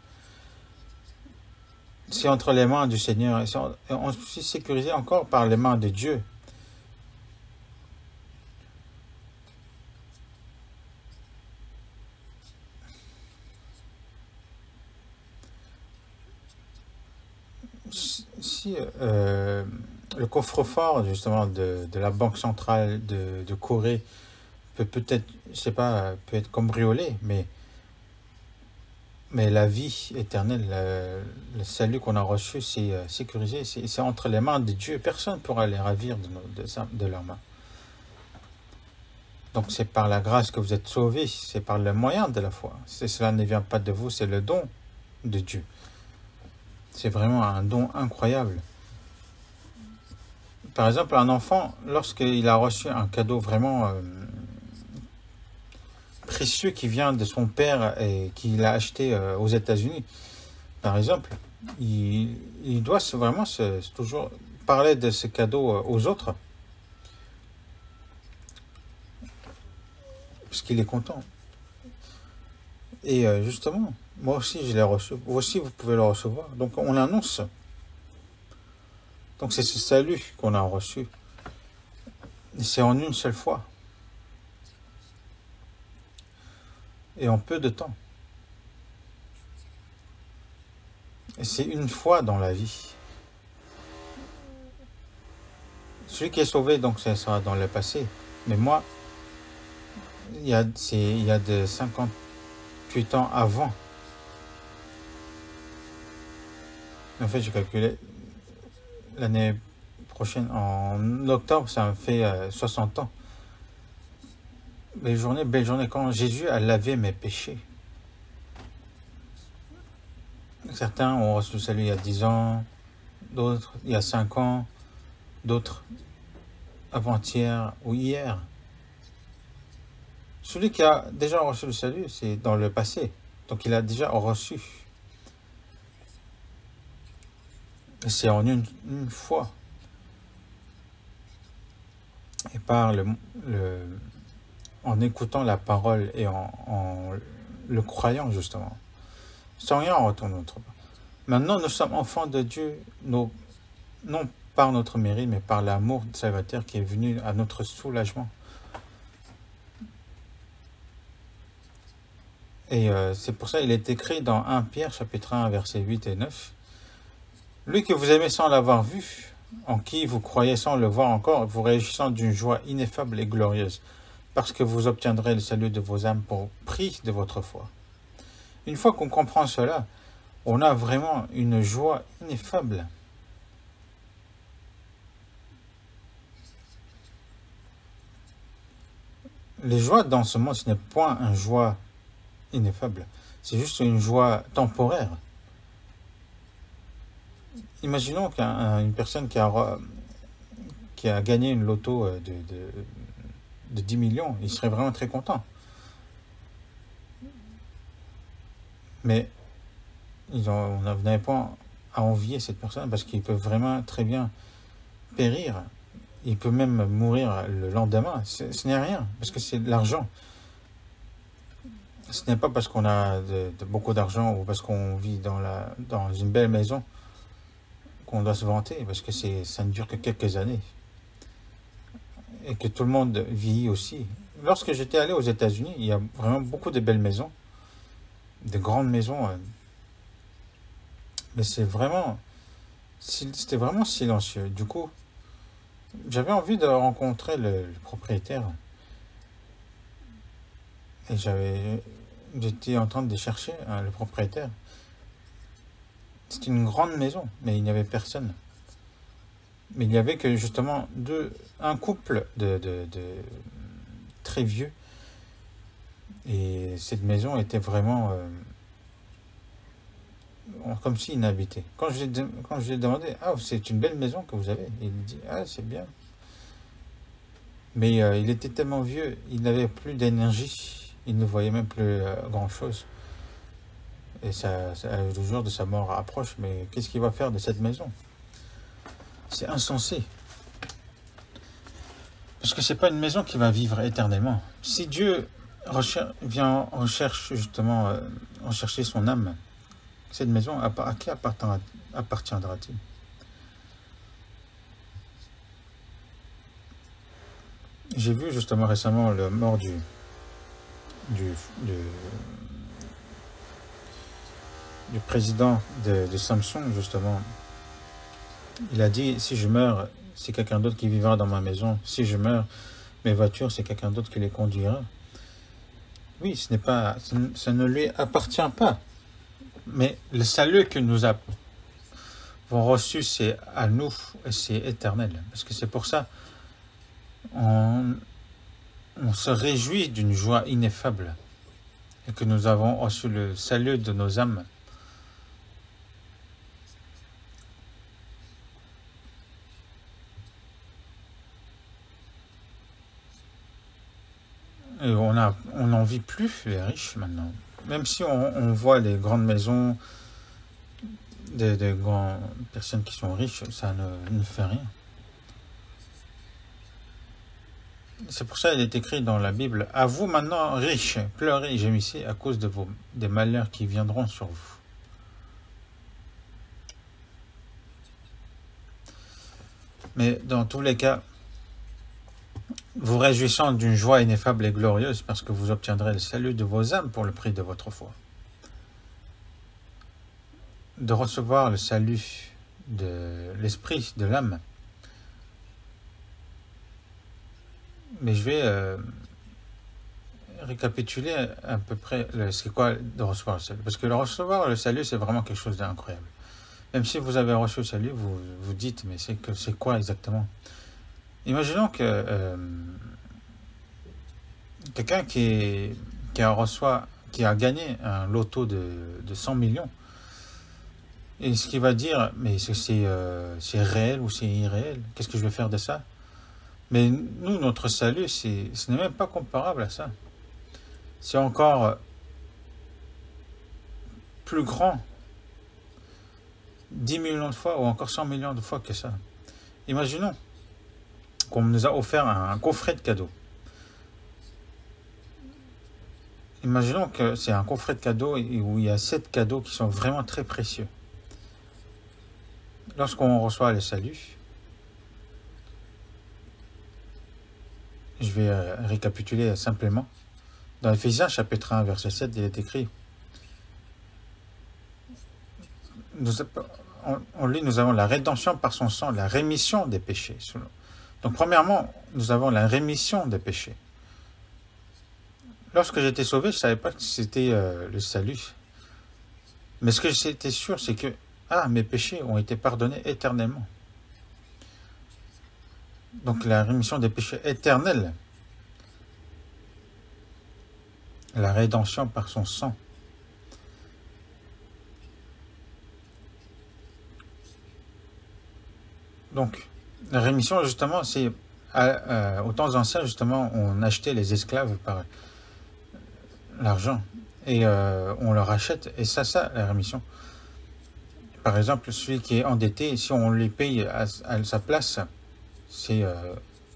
c'est entre les mains du Seigneur. Et on est sécurisé encore par les mains de Dieu. Si le coffre-fort justement de la Banque centrale de Corée peut-être, je sais pas, peut être cambriolé, mais la vie éternelle, le salut qu'on a reçu, c'est sécurisé, c'est entre les mains de Dieu. Personne ne pourra les ravir de leurs mains. Donc c'est par la grâce que vous êtes sauvés, c'est par le moyen de la foi. Cela ne vient pas de vous, c'est le don de Dieu. C'est vraiment un don incroyable. Par exemple, un enfant, lorsqu'il a reçu un cadeau vraiment précieux qui vient de son père et qu'il a acheté aux États-Unis, par exemple, il doit vraiment toujours parler de ce cadeau aux autres, parce qu'il est content. Et justement, moi aussi je l'ai reçu, vous aussi vous pouvez le recevoir. Donc on l'annonce. Donc c'est ce salut qu'on a reçu. Et c'est en une seule fois. Et en peu de temps. Et c'est une fois dans la vie. Celui qui est sauvé, donc ça sera dans le passé. Mais moi, il y a de 58 ans avant. En fait, j'ai calculé l'année prochaine, en octobre, ça me fait 60 ans. Belle journée, quand Jésus a lavé mes péchés. Certains ont reçu le salut il y a 10 ans, d'autres il y a 5 ans, d'autres avant-hier ou hier. Celui qui a déjà reçu le salut, c'est dans le passé. Donc il a déjà reçu. Et c'est en une fois. Et par en écoutant la parole et en le croyant justement. Sans rien en retour de notre part. Maintenant, nous sommes enfants de Dieu, non par notre mérite, mais par l'amour du Salvateur qui est venu à notre soulagement. Et c'est pour ça qu'il est écrit dans 1 Pierre, chapitre 1, versets 8 et 9. Lui que vous aimez sans l'avoir vu, en qui vous croyez sans le voir encore, vous réjouissant d'une joie ineffable et glorieuse, parce que vous obtiendrez le salut de vos âmes pour prix de votre foi. Une fois qu'on comprend cela, on a vraiment une joie ineffable. Les joies dans ce monde, ce n'est point une joie ineffable, c'est juste une joie temporaire. Imaginons qu'une personne qui a gagné une loto de 10 millions, il serait vraiment très content. Mais on n'avait pas à envier cette personne parce qu'il peut vraiment très bien périr. Il peut même mourir le lendemain. Ce n'est rien, parce que c'est de l'argent. Ce n'est pas parce qu'on a beaucoup d'argent ou parce qu'on vit dans une belle maison qu'on doit se vanter, parce que ça ne dure que quelques années. Et que tout le monde vit aussi. Lorsque j'étais allé aux États-Unis, il y a vraiment beaucoup de belles maisons, de grandes maisons. Mais c'était vraiment silencieux. Du coup, j'avais envie de rencontrer le propriétaire. Et j'étais en train de chercher le propriétaire. C'était une grande maison, mais il n'y avait personne. Mais il n'y avait que justement un couple de très vieux. Et cette maison était vraiment comme si inhabitée. Quand je lui ai demandé, ah, c'est une belle maison que vous avez, il me dit, ah, c'est bien. Mais il était tellement vieux, il n'avait plus d'énergie, il ne voyait même plus grand-chose. Et le jour de sa mort approche, mais qu'est-ce qu'il va faire de cette maison? C'est insensé. Parce que c'est pas une maison qui va vivre éternellement. Si Dieu recherche justement rechercher son âme, cette maison, à qui appartiendra-t-elle? appartiendra-t-il? J'ai vu justement récemment le mort du, du, du président de Samsung, justement. Il a dit, si je meurs, c'est quelqu'un d'autre qui vivra dans ma maison. Si je meurs, mes voitures, c'est quelqu'un d'autre qui les conduira. Oui, ce n'est pas, ça ne lui appartient pas. Mais le salut que nous avons reçu, c'est à nous et c'est éternel. Parce que c'est pour ça, on se réjouit d'une joie ineffable et que nous avons reçu le salut de nos âmes. Et on n'en vit plus les riches maintenant. Même si on voit les grandes maisons des grandes personnes qui sont riches, ça ne fait rien. C'est pour ça qu'il est écrit dans la Bible, à vous maintenant riches, pleurez et gémissez à cause des malheurs qui viendront sur vous. Mais dans tous les cas, vous réjouissant d'une joie ineffable et glorieuse parce que vous obtiendrez le salut de vos âmes pour le prix de votre foi. De recevoir le salut de l'esprit, de l'âme. Mais je vais récapituler à peu près c'est quoi de recevoir le salut. Parce que recevoir le salut, c'est vraiment quelque chose d'incroyable. Même si vous avez reçu le salut, vous vous dites, mais c'est quoi exactement? Imaginons que quelqu'un qui a gagné un loto de 100 millions, et ce qu'il va dire, mais c'est réel ou c'est irréel? Qu'est-ce que je vais faire de ça? Mais nous, notre salut, ce n'est même pas comparable à ça. C'est encore plus grand, 10 millions de fois ou encore 100 millions de fois que ça. Imaginons qu'on nous a offert un coffret de cadeaux. Imaginons que c'est un coffret de cadeaux où il y a 7 cadeaux qui sont vraiment très précieux. Lorsqu'on reçoit le salut, je vais récapituler simplement. Dans Éphésiens chapitre 1 verset 7, il est écrit, on lit, nous avons la rédemption par son sang, la rémission des péchés. Donc premièrement, nous avons la rémission des péchés. Lorsque j'étais sauvé, je ne savais pas que c'était le salut. Mais ce que j'étais sûr, c'est que mes péchés ont été pardonnés éternellement. Donc la rémission des péchés éternels. La rédemption par son sang. Donc, la rémission, justement, c'est aux temps anciens, justement, on achetait les esclaves par l'argent et on leur achète, et ça, la rémission. Par exemple, celui qui est endetté, si on lui paye à sa place, c'est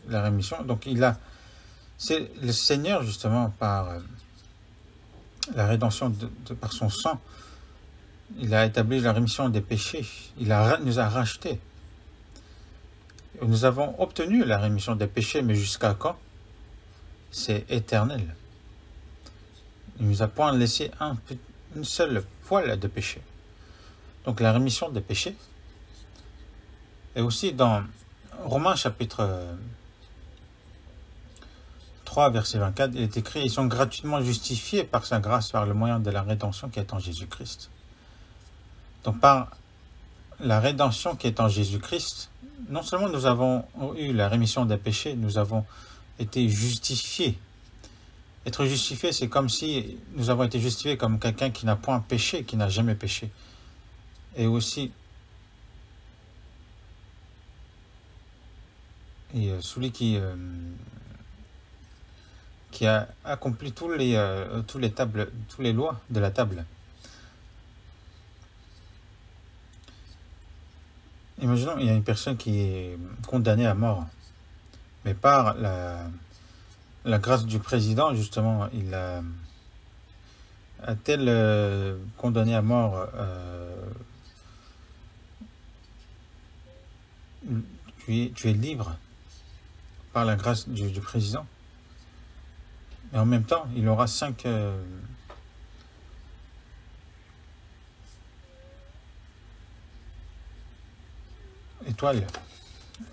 la rémission. Donc, c'est le Seigneur, justement, par la rédemption par son sang, il a établi la rémission des péchés. Nous a rachetés. Nous avons obtenu la rémission des péchés, mais jusqu'à quand? C'est éternel. Il ne nous a point laissé une seule poêle de péché. Donc la rémission des péchés. Et aussi dans Romains chapitre 3, verset 24, il est écrit, ils sont gratuitement justifiés par sa grâce, par le moyen de la rédemption qui est en Jésus-Christ. Donc par la rédemption qui est en Jésus-Christ, non seulement nous avons eu la rémission des péchés, nous avons été justifiés. Être justifié, c'est comme si nous avons été justifiés comme quelqu'un qui n'a point péché, qui n'a jamais péché. Et aussi, celui qui a accompli toutes les lois de la table. Imaginons, il y a une personne qui est condamnée à mort, mais par la grâce du président, justement, il a-t-elle condamné à mort tu es libre par la grâce du président. Et en même temps, il aura 5 étoiles.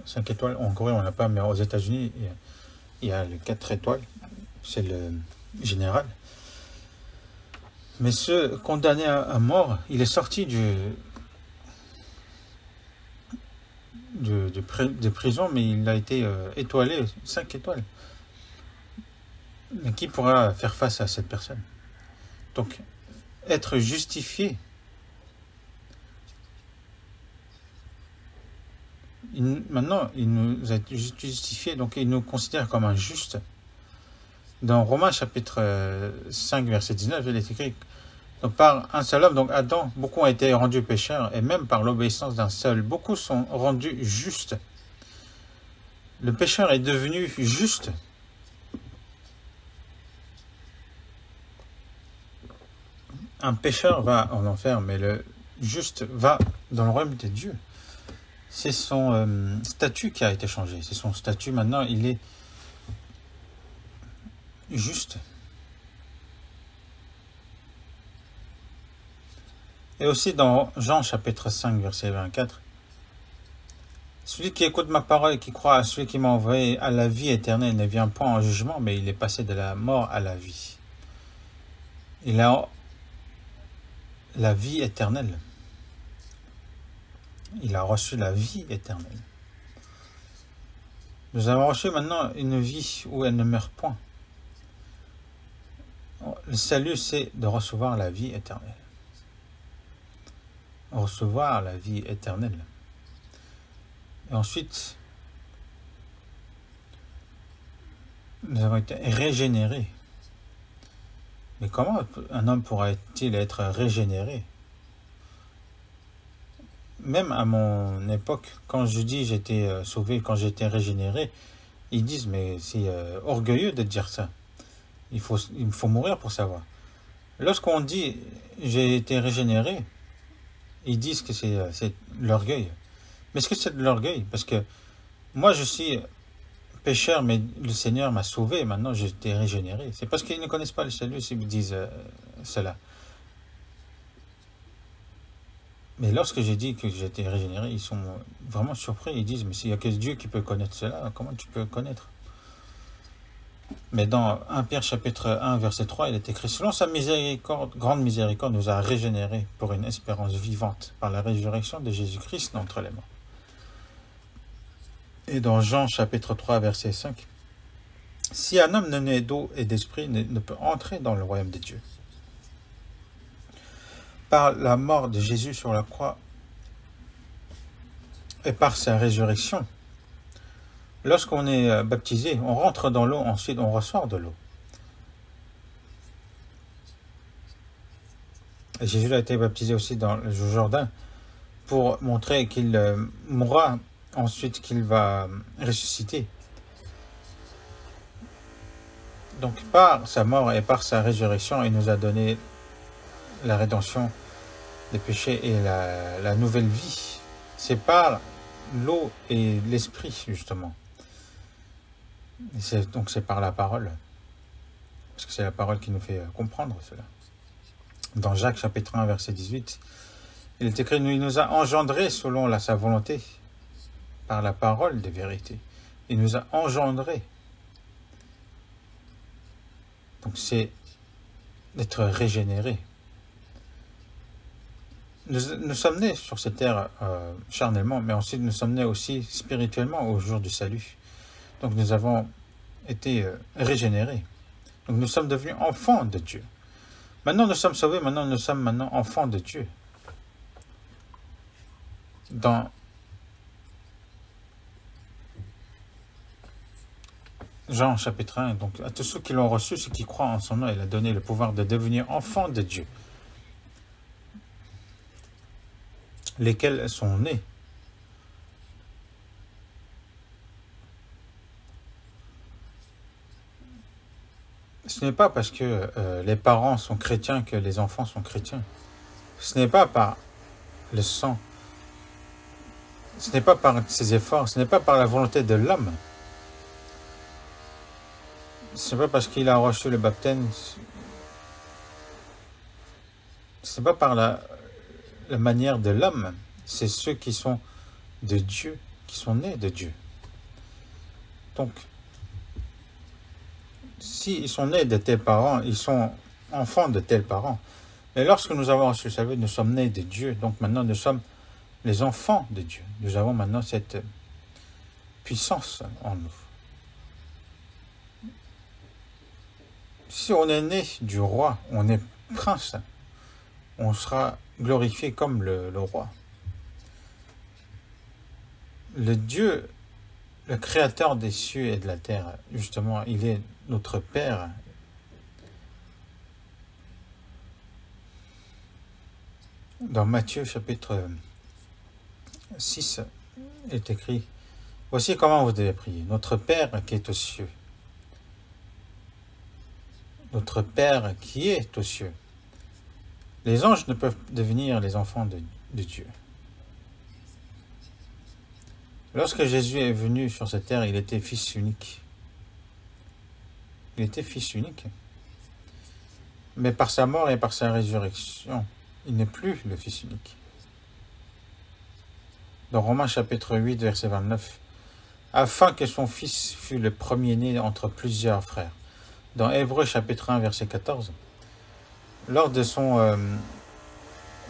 5 étoiles, en Corée on n'a pas, mais aux États-Unis il y a les 4 étoiles, c'est le général. Mais ce condamné à mort, il est sorti de prison, mais il a été étoilé, 5 étoiles. Mais qui pourra faire face à cette personne? Donc, être justifié, maintenant, il nous a justifié, donc il nous considère comme un juste. Dans Romains chapitre 5, verset 19, il est écrit, donc par un seul homme, donc Adam, beaucoup ont été rendus pécheurs, et même par l'obéissance d'un seul, beaucoup sont rendus justes. Le pécheur est devenu juste. Un pécheur va en enfer, mais le juste va dans le royaume de Dieu. C'est son statut qui a été changé. C'est son statut maintenant, il est juste. Et aussi dans Jean chapitre 5, verset 24, celui qui écoute ma parole et qui croit à celui qui m'a envoyé à la vie éternelle ne vient point en jugement, mais il est passé de la mort à la vie. Il a la vie éternelle. Il a reçu la vie éternelle. Nous avons reçu maintenant une vie où elle ne meurt point. Le salut, c'est de recevoir la vie éternelle. Recevoir la vie éternelle. Et ensuite, nous avons été régénérés. Mais comment un homme pourrait-il être régénéré? Même à mon époque, quand je dis j'étais sauvé, quand j'étais régénéré, ils disent mais c'est orgueilleux de dire ça. Il faut mourir pour savoir. Lorsqu'on dit j'ai été régénéré, ils disent que c'est l'orgueil. Mais est-ce que c'est de l'orgueil? Parce que moi je suis pécheur, mais le Seigneur m'a sauvé, maintenant j'ai été régénéré. C'est parce qu'ils ne connaissent pas le salut s'ils disent cela. Mais lorsque j'ai dit que j'ai été régénéré, ils sont vraiment surpris. Ils disent, mais s'il n'y a que Dieu qui peut connaître cela, comment tu peux connaître? Mais dans 1 Pierre chapitre 1, verset 3, il est écrit, selon sa miséricorde, grande miséricorde, nous a régénérés pour une espérance vivante par la résurrection de Jésus-Christ d'entre les morts. Et dans Jean chapitre 3, verset 5, si un homme ne naît d'eau et d'esprit, ne peut entrer dans le royaume de Dieu. Par la mort de Jésus sur la croix et par sa résurrection, lorsqu'on est baptisé, on rentre dans l'eau, ensuite on ressort de l'eau. Et Jésus a été baptisé aussi dans le Jourdain pour montrer qu'il mourra, ensuite qu'il va ressusciter. Donc par sa mort et par sa résurrection, il nous a donné la rédemption des péchés et la nouvelle vie. C'est par l'eau et l'esprit, justement. Donc c'est par la parole. Parce que c'est la parole qui nous fait comprendre cela. Dans Jacques chapitre 1, verset 18, il est écrit, il nous a engendrés selon sa volonté, par la parole des vérités. Il nous a engendrés. Donc c'est d'être régénéré. Nous sommes nés sur cette terre charnellement, mais ensuite nous sommes nés aussi spirituellement au jour du salut. Donc nous avons été régénérés. Donc nous sommes devenus enfants de Dieu. Maintenant nous sommes sauvés, maintenant nous sommes enfants de Dieu. Dans Jean chapitre 1, donc à tous ceux qui l'ont reçu, ceux qui croient en son nom, il a donné le pouvoir de devenir enfants de Dieu. Lesquels sont nés. Ce n'est pas parce que les parents sont chrétiens que les enfants sont chrétiens. Ce n'est pas par le sang ce n'est pas par ses efforts, ce n'est pas par la volonté de l'homme. Ce n'est pas parce qu'il a reçu le baptême, ce n'est pas par la manière de l'homme, c'est ceux qui sont de Dieu, qui sont nés de Dieu. Donc, s'ils sont nés de tels parents, ils sont enfants de tels parents. Et lorsque nous avons reçu le salut, nous sommes nés de Dieu. Donc maintenant, nous sommes les enfants de Dieu. Nous avons maintenant cette puissance en nous. Si on est né du roi, on est prince, on sera glorifié comme le roi. Le Dieu, le créateur des cieux et de la terre, justement, il est notre Père. Dans Matthieu chapitre 6 est écrit, « Voici comment vous devez prier. Notre Père qui est aux cieux. Notre Père qui est aux cieux. » Les anges ne peuvent devenir les enfants de Dieu. Lorsque Jésus est venu sur cette terre, il était fils unique. Il était fils unique. Mais par sa mort et par sa résurrection, il n'est plus le fils unique. Dans Romains chapitre 8, verset 29, « Afin que son fils fût le premier-né entre plusieurs frères. » Dans Hébreux chapitre 1, verset 14, lors de son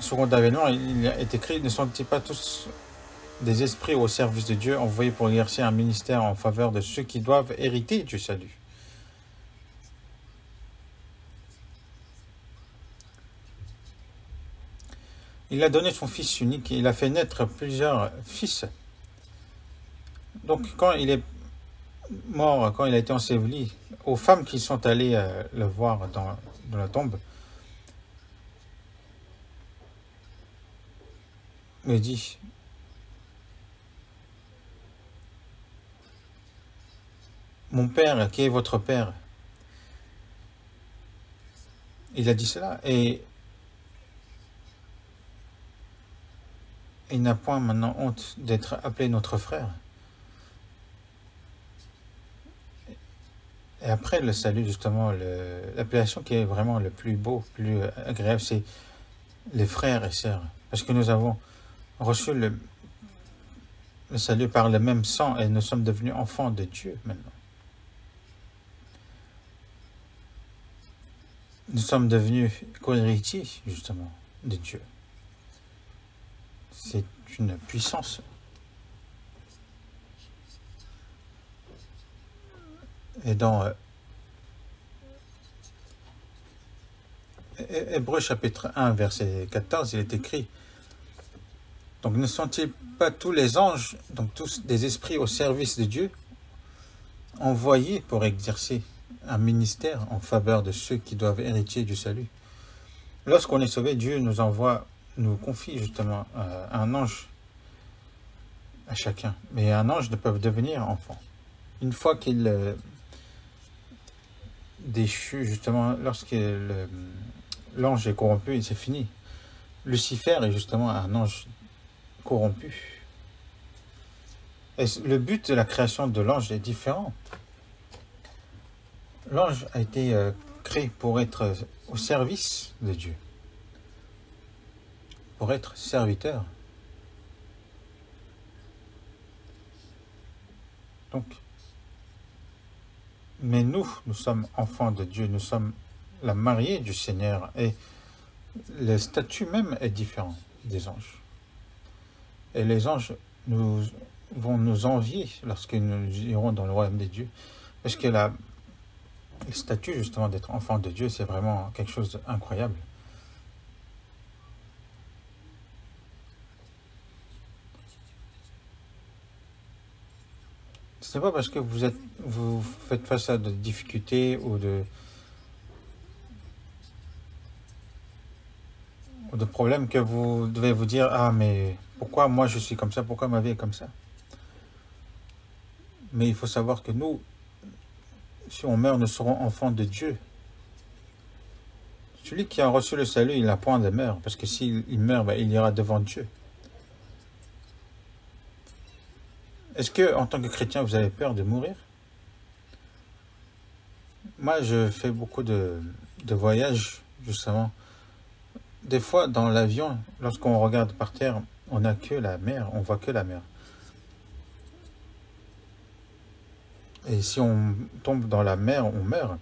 second avènement, il est écrit, « Ne sont-ils pas tous des esprits au service de Dieu, envoyés pour exercer un ministère en faveur de ceux qui doivent hériter du salut. » Il a donné son fils unique et il a fait naître plusieurs fils. Donc quand il est mort, quand il a été enseveli, aux femmes qui sont allées le voir dans la tombe, me dit, « Mon père, qui est votre père ?» Il a dit cela et il n'a point maintenant honte d'être appelé notre frère. Et après le salut, justement, l'appellation qui est vraiment le plus beau, plus agréable, c'est les frères et sœurs. Parce que nous avons reçu le salut par le même sang et nous sommes devenus enfants de Dieu maintenant. Nous sommes devenus co-héritiers, justement, de Dieu. C'est une puissance. Et dans Hébreux chapitre 1, verset 14, il est écrit, « Donc ne sont-ils pas tous les anges, donc tous des esprits au service de Dieu, envoyés pour exercer un ministère en faveur de ceux qui doivent hériter du salut. » Lorsqu'on est sauvé, Dieu nous envoie, nous confie justement un ange à chacun. Mais un ange ne peut devenir enfant. Une fois qu'il déchu, justement, lorsque l'ange est corrompu, c'est fini. Lucifer est justement un ange corrompu. Et le but de la création de l'ange est différent. L'ange a été créé pour être au service de Dieu, pour être serviteur. Donc, mais nous sommes enfants de Dieu, nous sommes la mariée du Seigneur et le statut même est différent des anges. Et les anges vont nous envier lorsque nous irons dans le royaume des dieux, parce que le statut justement d'être enfant de Dieu, c'est vraiment quelque chose d'incroyable. Ce n'est pas parce que vous faites face à des difficultés ou de problèmes que vous devez vous dire « Ah, mais pourquoi moi je suis comme ça? Pourquoi ma vie est comme ça ?» Mais il faut savoir que nous, si on meurt, nous serons enfants de Dieu. Celui qui a reçu le salut, il n'a point de meurt, parce que s'il meurt, il ira devant Dieu. Est-ce que, en tant que chrétien, vous avez peur de mourir? Moi, je fais beaucoup de voyages, justement. Des fois, dans l'avion, lorsqu'on regarde par terre, on n'a que la mer, on voit que la mer. Et si on tombe dans la mer, on meurt.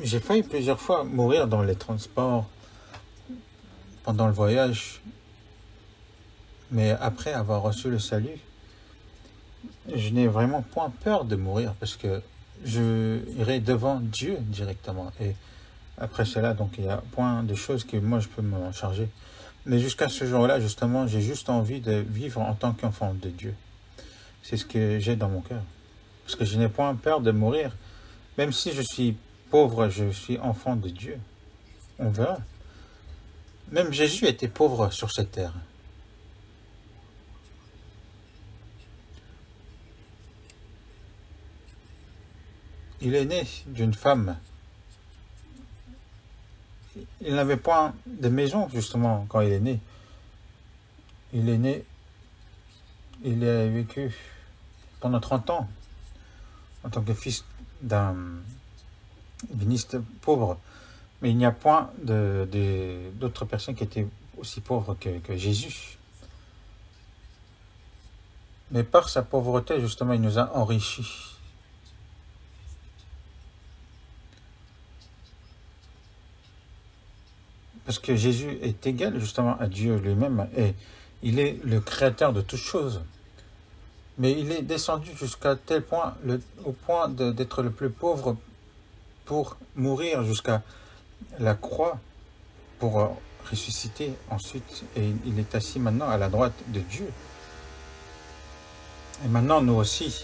J'ai failli plusieurs fois mourir dans les transports, pendant le voyage, mais après avoir reçu le salut, je n'ai vraiment point peur de mourir parce que je irai devant Dieu directement. Et après cela, donc il y a point de choses que moi je peux m'en charger. Mais jusqu'à ce jour-là, justement, j'ai juste envie de vivre en tant qu'enfant de Dieu. C'est ce que j'ai dans mon cœur. Parce que je n'ai point peur de mourir. Même si je suis pauvre, je suis enfant de Dieu. On verra. Même Jésus était pauvre sur cette terre. Il est né d'une femme. Il n'avait pas de maison, justement, quand il est né. Il est né, il a vécu pendant 30 ans en tant que fils d'un ministre pauvre. Mais il n'y a point d'autres personnes qui étaient aussi pauvres que Jésus. Mais par sa pauvreté, justement, il nous a enrichis. Parce que Jésus est égal justement à Dieu lui-même et il est le créateur de toutes choses. Mais il est descendu jusqu'à tel point, au point d'être le plus pauvre pour mourir jusqu'à la croix, pour ressusciter ensuite. Et il est assis maintenant à la droite de Dieu. Et maintenant, nous aussi,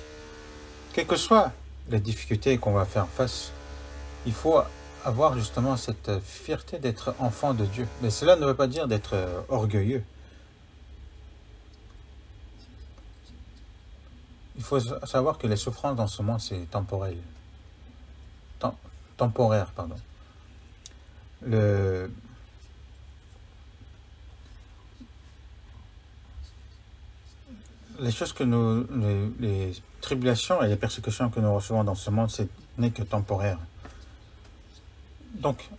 quelles que soient les difficultés qu'on va faire face, il faut avoir justement cette fierté d'être enfant de Dieu. Mais cela ne veut pas dire d'être orgueilleux. Il faut savoir que les souffrances dans ce monde, c'est temporel. Temporaire, pardon. Les choses que les tribulations et les persécutions que nous recevons dans ce monde, ce n'est que temporaire. Donc,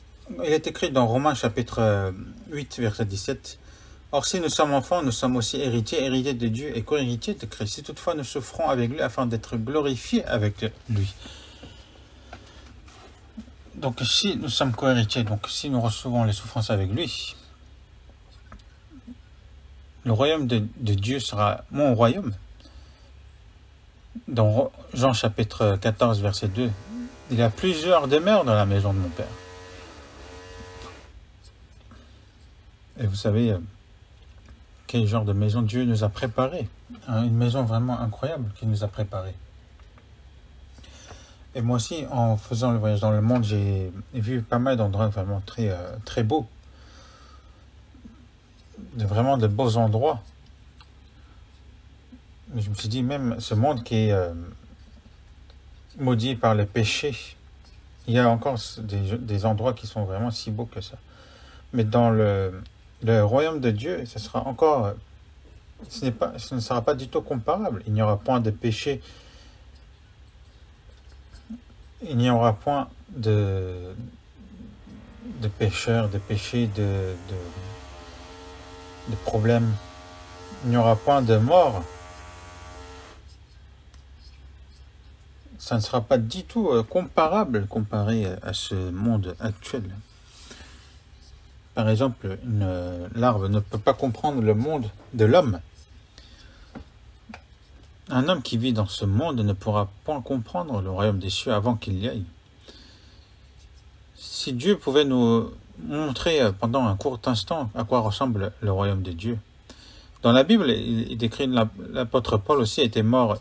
il est écrit dans Romains chapitre 8, verset 17, « Or, si nous sommes enfants, nous sommes aussi héritiers de Dieu et co-héritiers de Christ. Si toutefois nous souffrons avec lui afin d'être glorifiés avec lui. » Donc, si nous sommes co-héritiers, donc si nous recevons les souffrances avec lui, le royaume de Dieu sera mon royaume. Dans Jean chapitre 14, verset 2, il y a plusieurs demeures dans la maison de mon Père. Et vous savez quel genre de maison Dieu nous a préparé. Une maison vraiment incroyable qu'il nous a préparée. Et moi aussi, en faisant le voyage dans le monde, j'ai vu pas mal d'endroits vraiment très beaux. Vraiment de beaux endroits. Mais je me suis dit, même ce monde qui est maudit par le péché, il y a encore des endroits qui sont vraiment si beaux que ça. Mais dans le royaume de Dieu, ce sera encore, ce ne sera pas du tout comparable. Il n'y aura point de péché, il n'y aura point de pécheurs, de péchés, de problèmes. Il n'y aura point de mort. Ça ne sera pas du tout comparable comparé à ce monde actuel. Par exemple, une larve ne peut pas comprendre le monde de l'homme. Un homme qui vit dans ce monde ne pourra pas comprendre le royaume des cieux avant qu'il y aille. Si Dieu pouvait nous montrer pendant un court instant à quoi ressemble le royaume de Dieu. Dans la Bible, il décrit l'apôtre Paul aussi était mort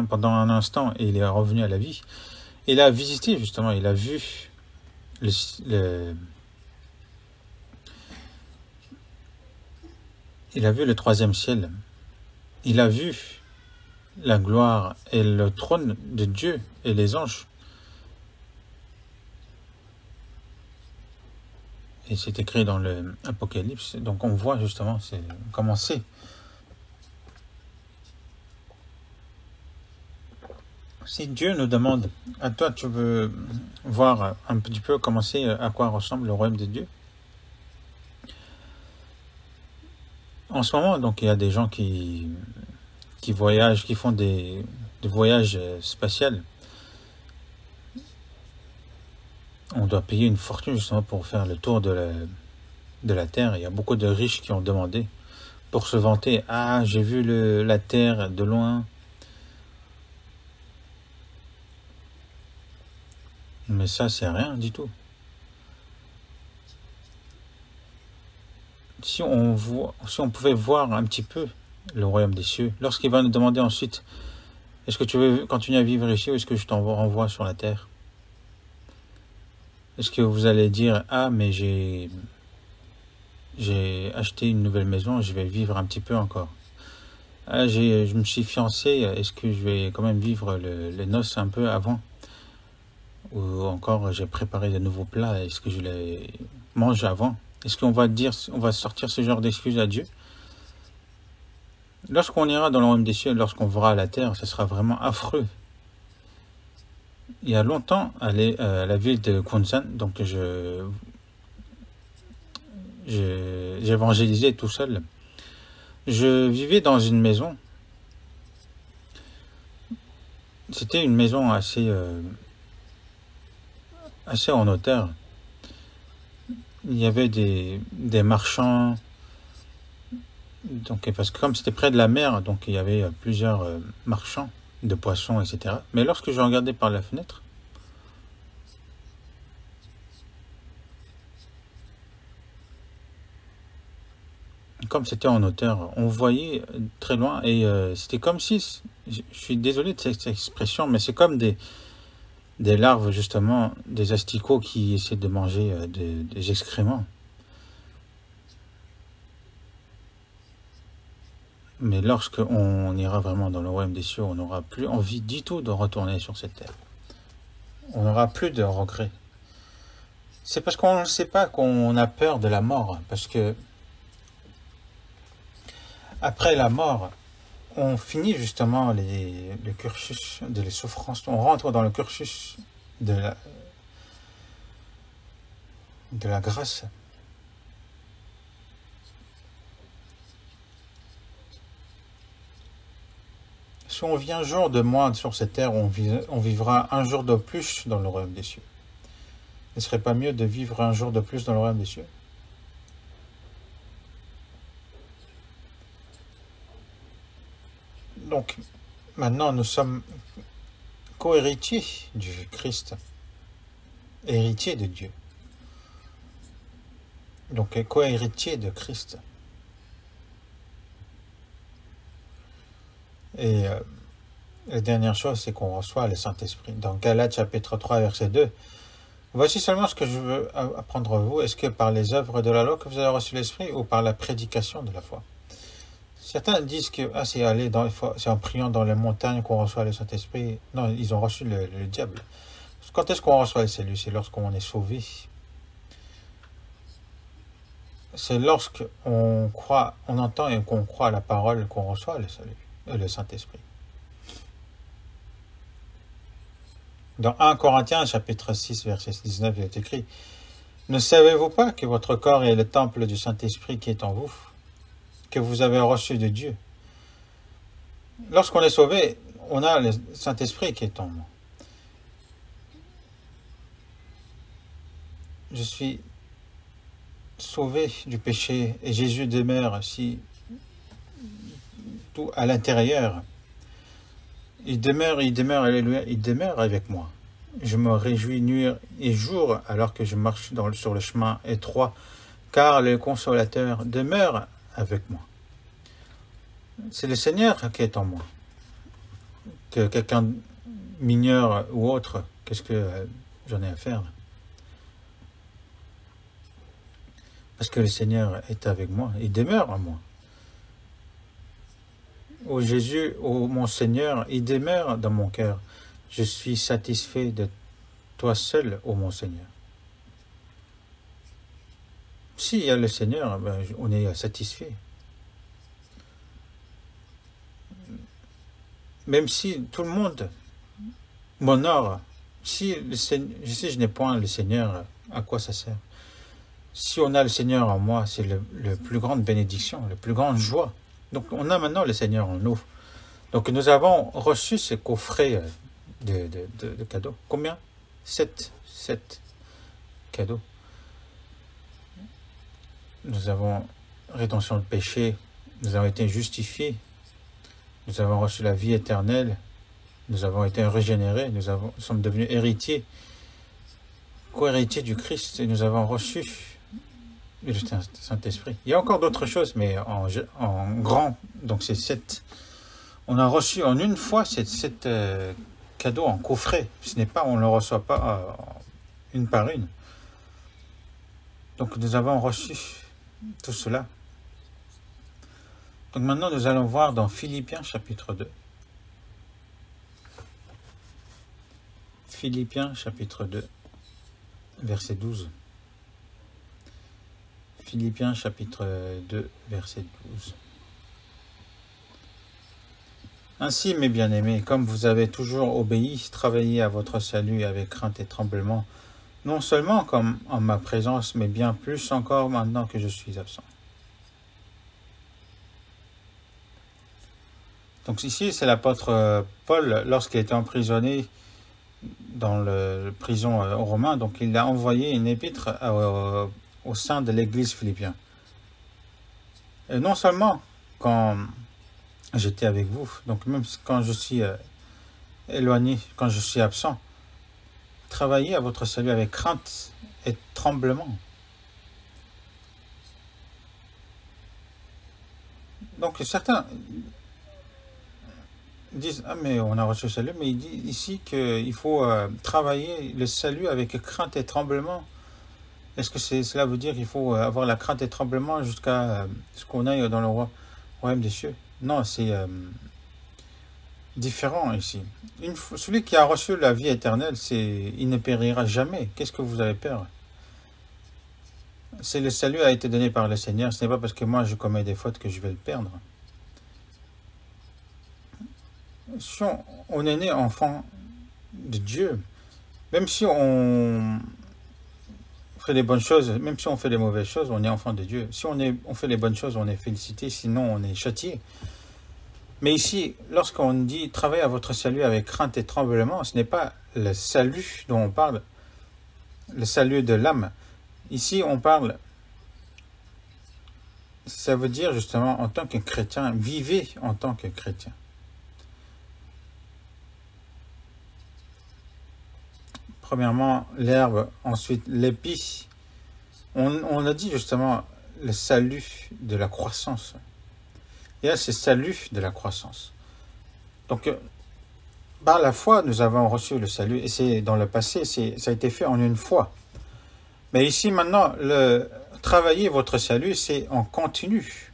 pendant un instant et il est revenu à la vie. Il a visité justement, il a vu il a vu le troisième ciel. Il a vu la gloire et le trône de Dieu et les anges. Et c'est écrit dans l'Apocalypse. Donc on voit justement comment c'est. Si Dieu nous demande, à toi tu veux voir un petit peu comment c'est, à quoi ressemble le royaume de Dieu. En ce moment, donc il y a des gens qui voyagent, qui font des voyages spatials. On doit payer une fortune justement pour faire le tour de la Terre. Il y a beaucoup de riches qui ont demandé pour se vanter. Ah, j'ai vu la Terre de loin. Mais ça, c'est rien du tout. Si on pouvait voir un petit peu le royaume des cieux, lorsqu'il va nous demander ensuite, est-ce que tu veux continuer à vivre ici ou est-ce que je t'en renvoie sur la terre? Est-ce que vous allez dire, ah, mais j'ai acheté une nouvelle maison, je vais vivre un petit peu encore. Ah, je me suis fiancé, est-ce que je vais quand même vivre les noces un peu avant? Ou encore, j'ai préparé de nouveaux plats, est-ce que je les mange avant? Est-ce qu'on va sortir ce genre d'excuses à Dieu? Lorsqu'on ira dans le royaume des cieux, lorsqu'on verra la terre, ce sera vraiment affreux. Il y a longtemps, à la ville de Kunsan, donc j'évangélisais tout seul. Je vivais dans une maison. C'était une maison assez en hauteur. Il y avait des marchands. Donc, parce que comme c'était près de la mer, donc il y avait plusieurs marchands de poissons, etc. Mais lorsque je regardais par la fenêtre, comme c'était en hauteur, on voyait très loin et c'était comme si, je suis désolé de cette expression, mais c'est comme des larves justement, des asticots qui essaient de manger des excréments. Mais lorsque on ira vraiment dans le royaume des cieux, on n'aura plus envie du tout de retourner sur cette terre. On n'aura plus de regrets. C'est parce qu'on ne sait pas qu'on a peur de la mort. Parce que après la mort, on finit justement le cursus des souffrances. On rentre dans le cursus de la grâce. Si on vit un jour de moins sur cette terre, on vivra un jour de plus dans le royaume des cieux. Ne serait pas mieux de vivre un jour de plus dans le royaume des cieux? Donc, maintenant, nous sommes co-héritiers du Christ, héritiers de Dieu. Donc, co-héritiers de Christ. Et la dernière chose, c'est qu'on reçoit le Saint-Esprit. Dans Galates chapitre 3, verset 2, voici seulement ce que je veux apprendre de vous. Est-ce que par les œuvres de la loi que vous avez reçu l'Esprit ou par la prédication de la foi? Certains disent que c'est en priant dans les montagnes qu'on reçoit le Saint-Esprit. Non, ils ont reçu le diable. Quand est-ce qu'on reçoit le salut? C'est lorsqu'on est sauvé. C'est lorsqu'on croit, on entend et qu'on croit à la parole qu'on reçoit le salut, le Saint-Esprit. Dans 1 Corinthiens, chapitre 6, verset 19, il est écrit « Ne savez-vous pas que votre corps est le temple du Saint-Esprit qui est en vous, que vous avez reçu de Dieu ?» Lorsqu'on est sauvé, on a le Saint-Esprit qui est en moi. Je suis sauvé du péché et Jésus demeure tout à l'intérieur. Il demeure, alléluia, il demeure avec moi. Je me réjouis nuit et jour alors que je marche sur le chemin étroit, car le Consolateur demeure avec moi. C'est le Seigneur qui est en moi. Que quelqu'un mineur ou autre, qu'est-ce que j'en ai à faire? Parce que le Seigneur est avec moi, il demeure en moi. Ô Jésus, ô mon Seigneur, il demeure dans mon cœur. Je suis satisfait de toi seul, ô mon Seigneur. S'il y a le Seigneur, ben, on est satisfait. Même si tout le monde m'honore, si je n'ai point le Seigneur, à quoi ça sert? Si on a le Seigneur en moi, c'est le plus grande bénédiction, la plus grande joie. Donc on a maintenant le Seigneur en nous. Donc nous avons reçu ce coffret de cadeaux. Combien? 7 cadeaux. Nous avons rédemption de péché, nous avons été justifiés, nous avons reçu la vie éternelle, nous avons été régénérés, nous sommes devenus héritiers, co-héritiers du Christ, et nous avons reçu le Saint-Esprit. Il y a encore d'autres choses, mais en grand, donc c'est 7. On a reçu en une fois ces 7 cadeaux en coffret. Ce n'est pas, on ne le reçoit pas une par une. Donc nous avons reçu tout cela. Donc maintenant nous allons voir dans Philippiens chapitre 2. Philippiens chapitre 2, verset 12. Philippiens chapitre 2, verset 12. Ainsi, mes bien-aimés, comme vous avez toujours obéi, travaillez à votre salut avec crainte et tremblement, non seulement comme en ma présence, mais bien plus encore maintenant que je suis absent. Donc ici, c'est l'apôtre Paul, lorsqu'il était emprisonné dans la prison romain, donc il a envoyé une épître au sein de l'église philippienne. Et non seulement quand j'étais avec vous, donc même quand je suis éloigné, quand je suis absent, travaillez à votre salut avec crainte et tremblement. Donc certains disent, ah mais on a reçu le salut, mais il dit ici qu'il faut travailler le salut avec crainte et tremblement. Est-ce que cela veut dire qu'il faut avoir la crainte et tremblement jusqu'à ce qu'on aille dans le royaume des cieux? Non, c'est différent ici. Celui qui a reçu la vie éternelle, il ne périra jamais. Qu'est-ce que vous avez peur? Le salut a été donné par le Seigneur. Ce n'est pas parce que moi je commets des fautes que je vais le perdre. Si on est né enfant de Dieu, même si on fait les bonnes choses, même si on fait les mauvaises choses, on est enfant de Dieu. Si on fait les bonnes choses, on est félicité, sinon on est châtié. Mais ici, lorsqu'on dit « travaillez à votre salut avec crainte et tremblement », ce n'est pas le salut dont on parle, le salut de l'âme. Ici, on parle, ça veut dire justement en tant que chrétien, vivez en tant que chrétien. Premièrement, l'herbe, ensuite l'épi. On a dit justement le salut de la croissance. Et là, c'est salut de la croissance. Donc, par la foi, nous avons reçu le salut. Et c'est dans le passé, ça a été fait en une fois. Mais ici, maintenant, travailler votre salut, c'est en continu.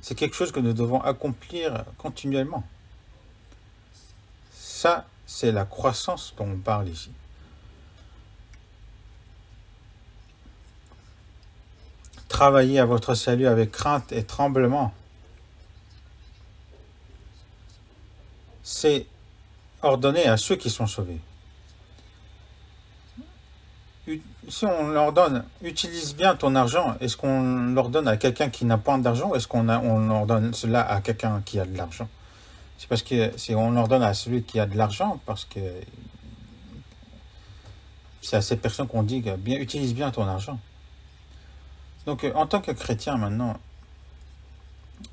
C'est quelque chose que nous devons accomplir continuellement. Ça, c'est la croissance dont on parle ici. Travaillez à votre salut avec crainte et tremblement. C'est ordonné à ceux qui sont sauvés. Si on leur donne, utilise bien ton argent, est-ce qu'on leur donne à quelqu'un qui n'a pas d'argent ou est-ce qu'on leur donne cela à quelqu'un qui a de l'argent? C'est parce que si on leur donne à celui qui a de l'argent, parce que c'est à cette personne qu'on dit utilise bien ton argent. Donc en tant que chrétien maintenant,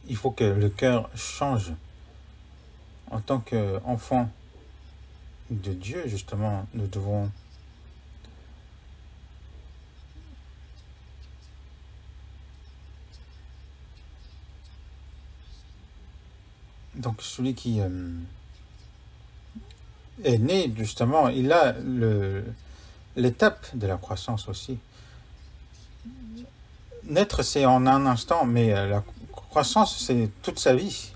il faut que le cœur change. En tant qu'enfant de Dieu, justement, nous devons donc celui qui est né, justement, il a l'étape de la croissance aussi. Naître, c'est en un instant, mais la croissance, c'est toute sa vie.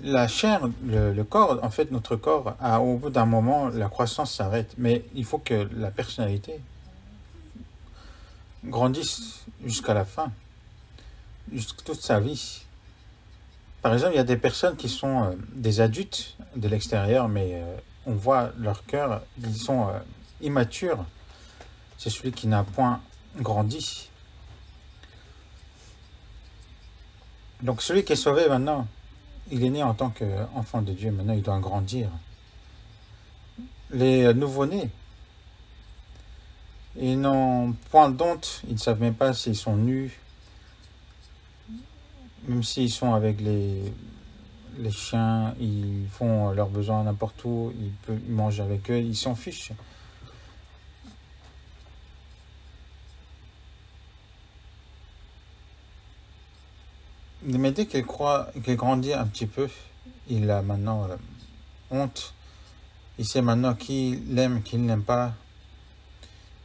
La chair, le corps, en fait, notre corps, au bout d'un moment, la croissance s'arrête. Mais il faut que la personnalité grandisse jusqu'à la fin, jusqu'à toute sa vie. Par exemple, il y a des personnes qui sont des adultes de l'extérieur, mais on voit leur cœur, ils sont immatures. C'est celui qui n'a point grandi. Donc celui qui est sauvé maintenant, il est né en tant qu'enfant de Dieu, maintenant il doit grandir. Les nouveau-nés, ils n'ont point d'honte, ils ne savent même pas s'ils sont nus, même s'ils sont avec les chiens, ils font leurs besoins n'importe où, ils mangent avec eux, ils s'en fichent. Mais dès qu'il grandit un petit peu, il a maintenant honte. Il sait maintenant qui l'aime, qui ne l'aime pas.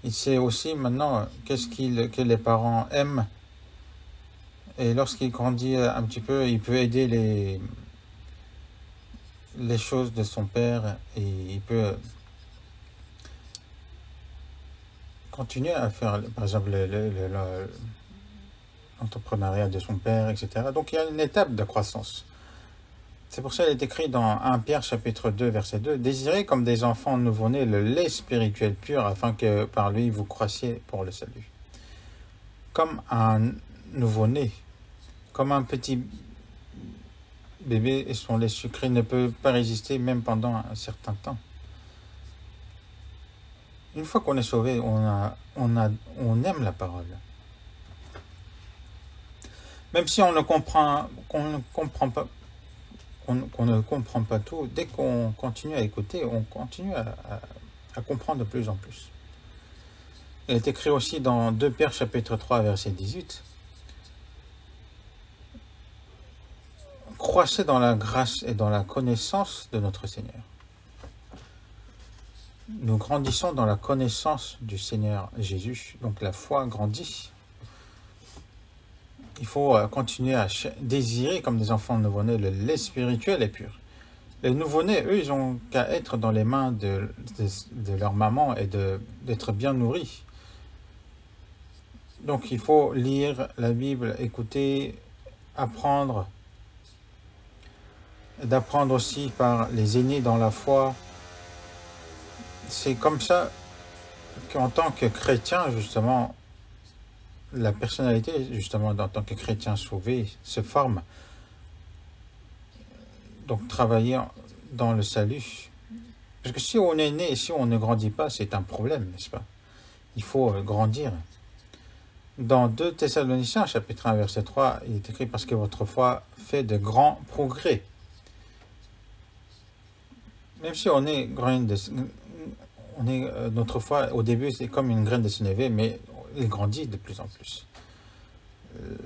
Il sait aussi maintenant que les parents aiment. Et lorsqu'il grandit un petit peu, il peut aider les choses de son père et il peut continuer à faire, par exemple, l'entrepreneuriat de son père, etc. Donc il y a une étape de croissance. C'est pour ça qu'il est écrit dans 1 Pierre chapitre 2 verset 2, « Désirez comme des enfants nouveau-nés le lait spirituel pur, afin que par lui vous croissiez pour le salut. » Comme un nouveau-né, comme un petit bébé et son lait sucré ne peut pas résister même pendant un certain temps. Une fois qu'on est sauvé, on aime la parole. Même si on ne comprend pas tout, dès qu'on continue à écouter, on continue à comprendre de plus en plus. Il est écrit aussi dans 2 Pierre chapitre 3 verset 18, « Croissez dans la grâce et dans la connaissance de notre Seigneur. » Nous grandissons dans la connaissance du Seigneur Jésus, donc la foi grandit. Il faut continuer à désirer comme des enfants nouveau-nés le lait spirituel et pur. Les nouveau-nés, eux, ils ont qu'à être dans les mains de leur maman et d'être bien nourris. Donc il faut lire la Bible, écouter, apprendre, d'apprendre aussi par les aînés dans la foi. C'est comme ça qu'en tant que chrétien, justement, la personnalité, justement, en tant que chrétien sauvé, se forme. Donc, travailler dans le salut. Parce que si on est né et si on ne grandit pas, c'est un problème, n'est-ce pas? Il faut grandir. Dans 2 Thessaloniciens, chapitre 1, verset 3, il est écrit « Parce que votre foi fait de grands progrès. » Même si notre foi, au début, c'est comme une graine de sénévé, mais il grandit de plus en plus.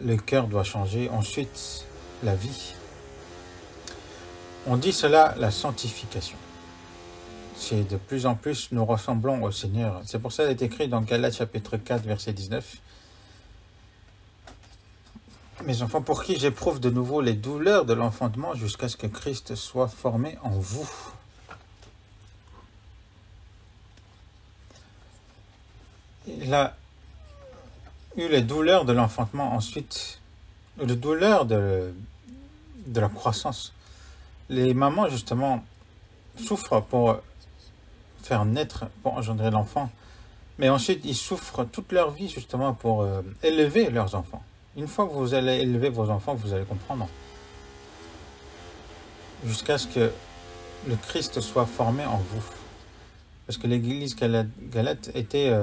Le cœur doit changer, ensuite la vie. On dit cela la sanctification. C'est de plus en plus nous ressemblons au Seigneur. C'est pour ça qu'il est écrit dans Galates chapitre 4 verset 19. Mes enfants, pour qui j'éprouve de nouveau les douleurs de l'enfantement jusqu'à ce que Christ soit formé en vous. Il a eu les douleurs de l'enfantement, ensuite les douleurs de la croissance. Les mamans, justement, souffrent pour faire naître, pour engendrer l'enfant, mais ensuite ils souffrent toute leur vie, justement, pour élever leurs enfants. Une fois que vous allez élever vos enfants, vous allez comprendre. Jusqu'à ce que le Christ soit formé en vous. Parce que l'église Galate était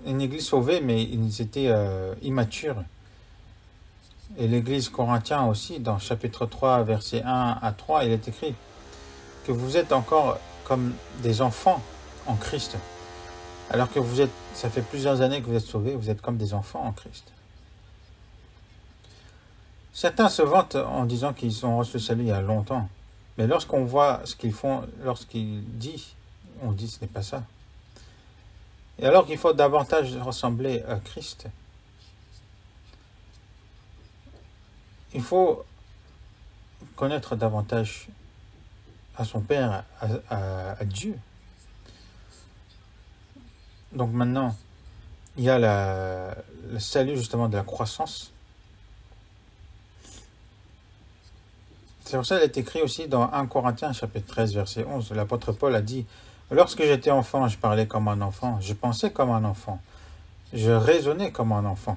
une église sauvée, mais ils étaient immatures. Et l'église Corinthiens aussi, dans chapitre 3, verset 1 à 3, il est écrit que vous êtes encore comme des enfants en Christ. Alors que ça fait plusieurs années que vous êtes sauvés, vous êtes comme des enfants en Christ. Certains se vantent en disant qu'ils ont reçu le salut il y a longtemps. Mais lorsqu'on voit ce qu'ils font, lorsqu'ils disent, on dit que ce n'est pas ça. Et alors qu'il faut davantage ressembler à Christ, il faut connaître davantage à son Père, à Dieu. Donc maintenant, il y a le salut justement de la croissance. C'est pour ça qu'il est écrit aussi dans 1 Corinthiens chapitre 13 verset 11. L'apôtre Paul a dit: lorsque j'étais enfant, je parlais comme un enfant, je pensais comme un enfant, je raisonnais comme un enfant.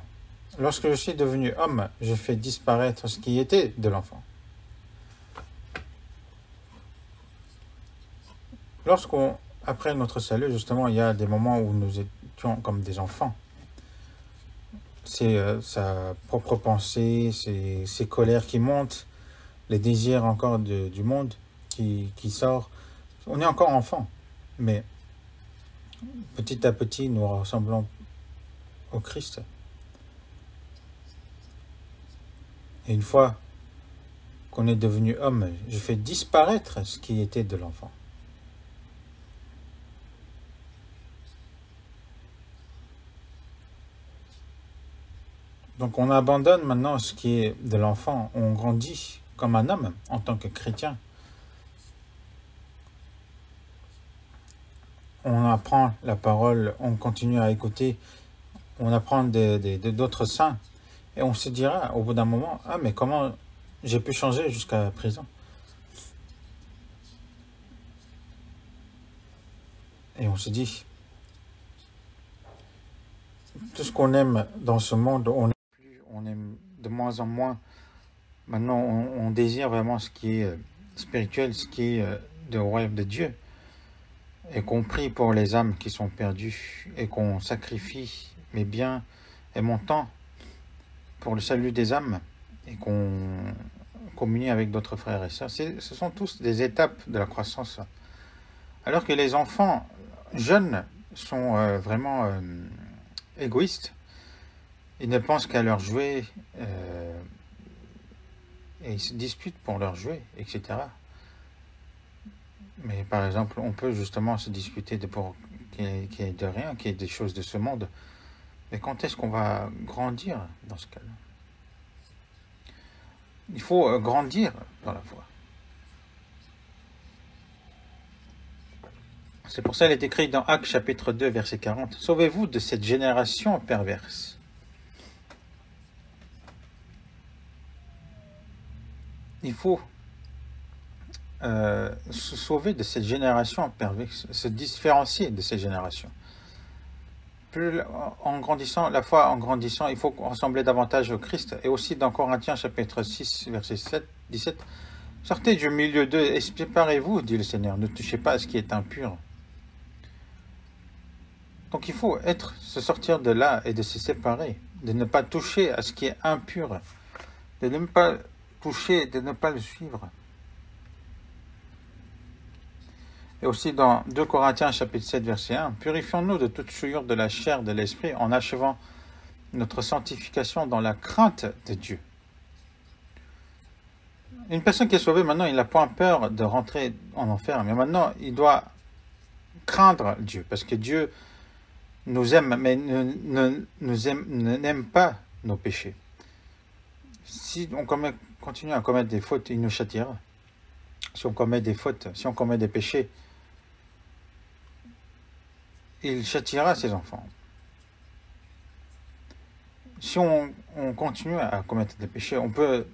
Lorsque je suis devenu homme, je fais disparaître ce qui était de l'enfant. Après notre salut, justement, il y a des moments où nous étions comme des enfants. C'est sa propre pensée, ses colères qui montent, les désirs encore du monde qui sort. On est encore enfant, mais petit à petit, nous ressemblons au Christ. Et une fois qu'on est devenu homme, je fais disparaître ce qui était de l'enfant. Donc on abandonne maintenant ce qui est de l'enfant, on grandit comme un homme en tant que chrétien. On apprend la parole, on continue à écouter, on apprend d'autres saints, et on se dira au bout d'un moment: ah, mais comment j'ai pu changer jusqu'à présent? Et on se dit, tout ce qu'on aime dans ce monde, on aime de moins en moins. Maintenant, on désire vraiment ce qui est spirituel, ce qui est du royaume de Dieu. Et qu'on prie pour les âmes qui sont perdues, et qu'on sacrifie mes biens et mon temps pour le salut des âmes, et qu'on communie avec d'autres frères et sœurs. Ce sont tous des étapes de la croissance. Alors que les enfants jeunes sont vraiment égoïstes. Ils ne pensent qu'à leur jouet, et ils se disputent pour leur jouet, etc. Mais par exemple, on peut justement se disputer pour qu'il y ait de rien, qu'il y ait des choses de ce monde. Mais quand est-ce qu'on va grandir dans ce cas-là? Il faut grandir dans la foi. C'est pour ça qu'il est écrit dans Actes chapitre 2, verset 40. Sauvez-vous de cette génération perverse. Il faut se sauver de cette génération perverse, se différencier de cette génération. Plus en grandissant, la foi en grandissant, il faut ressembler davantage au Christ. Et aussi dans Corinthiens chapitre 6, verset 17, sortez du milieu d'eux et séparez-vous, dit le Seigneur, ne touchez pas à ce qui est impur. Donc il faut se sortir de là et de se séparer, de ne pas toucher à ce qui est impur, de ne pas toucher, de ne pas le suivre. Et aussi dans 2 Corinthiens chapitre 7 verset 1, purifions-nous de toute souillure de la chair, de l'esprit, en achevant notre sanctification dans la crainte de Dieu. Une personne qui est sauvée, maintenant, il n'a pas peur de rentrer en enfer, mais maintenant, il doit craindre Dieu, parce que Dieu nous aime, mais n'aime pas nos péchés. Si on continue à commettre des fautes, il nous châtiera. Si on commet des fautes, si on commet des péchés, il châtiera ses enfants. Si on continue à commettre des péchés, on peut,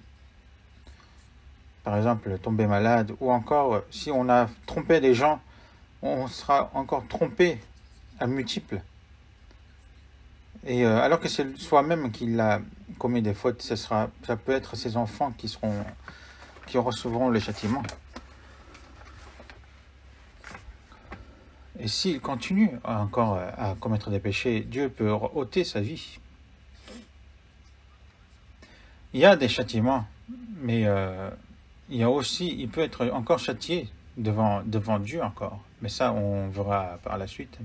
par exemple, tomber malade, ou encore, si on a trompé les gens, on sera encore trompé à multiples. Et alors que c'est soi-même qui a commis des fautes, ça peut être ses enfants qui recevront le châtiment. Et s'il continue encore à commettre des péchés, Dieu peut ôter sa vie. Il y a des châtiments, mais il peut être encore châtié devant Dieu encore. Mais ça, on verra par la suite.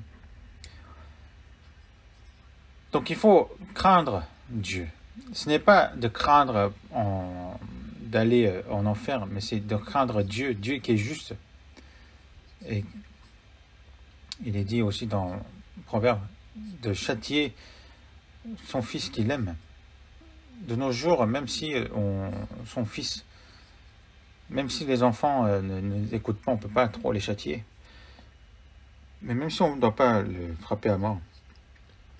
Donc il faut craindre Dieu. Ce n'est pas de craindre d'aller en enfer, mais c'est de craindre Dieu qui est juste. Et il est dit aussi dans Proverbe de châtier son fils qu'il aime. De nos jours, même si son fils, même si les enfants ne l'écoutent pas, on ne peut pas trop les châtier. Mais même si on ne doit pas le frapper à mort,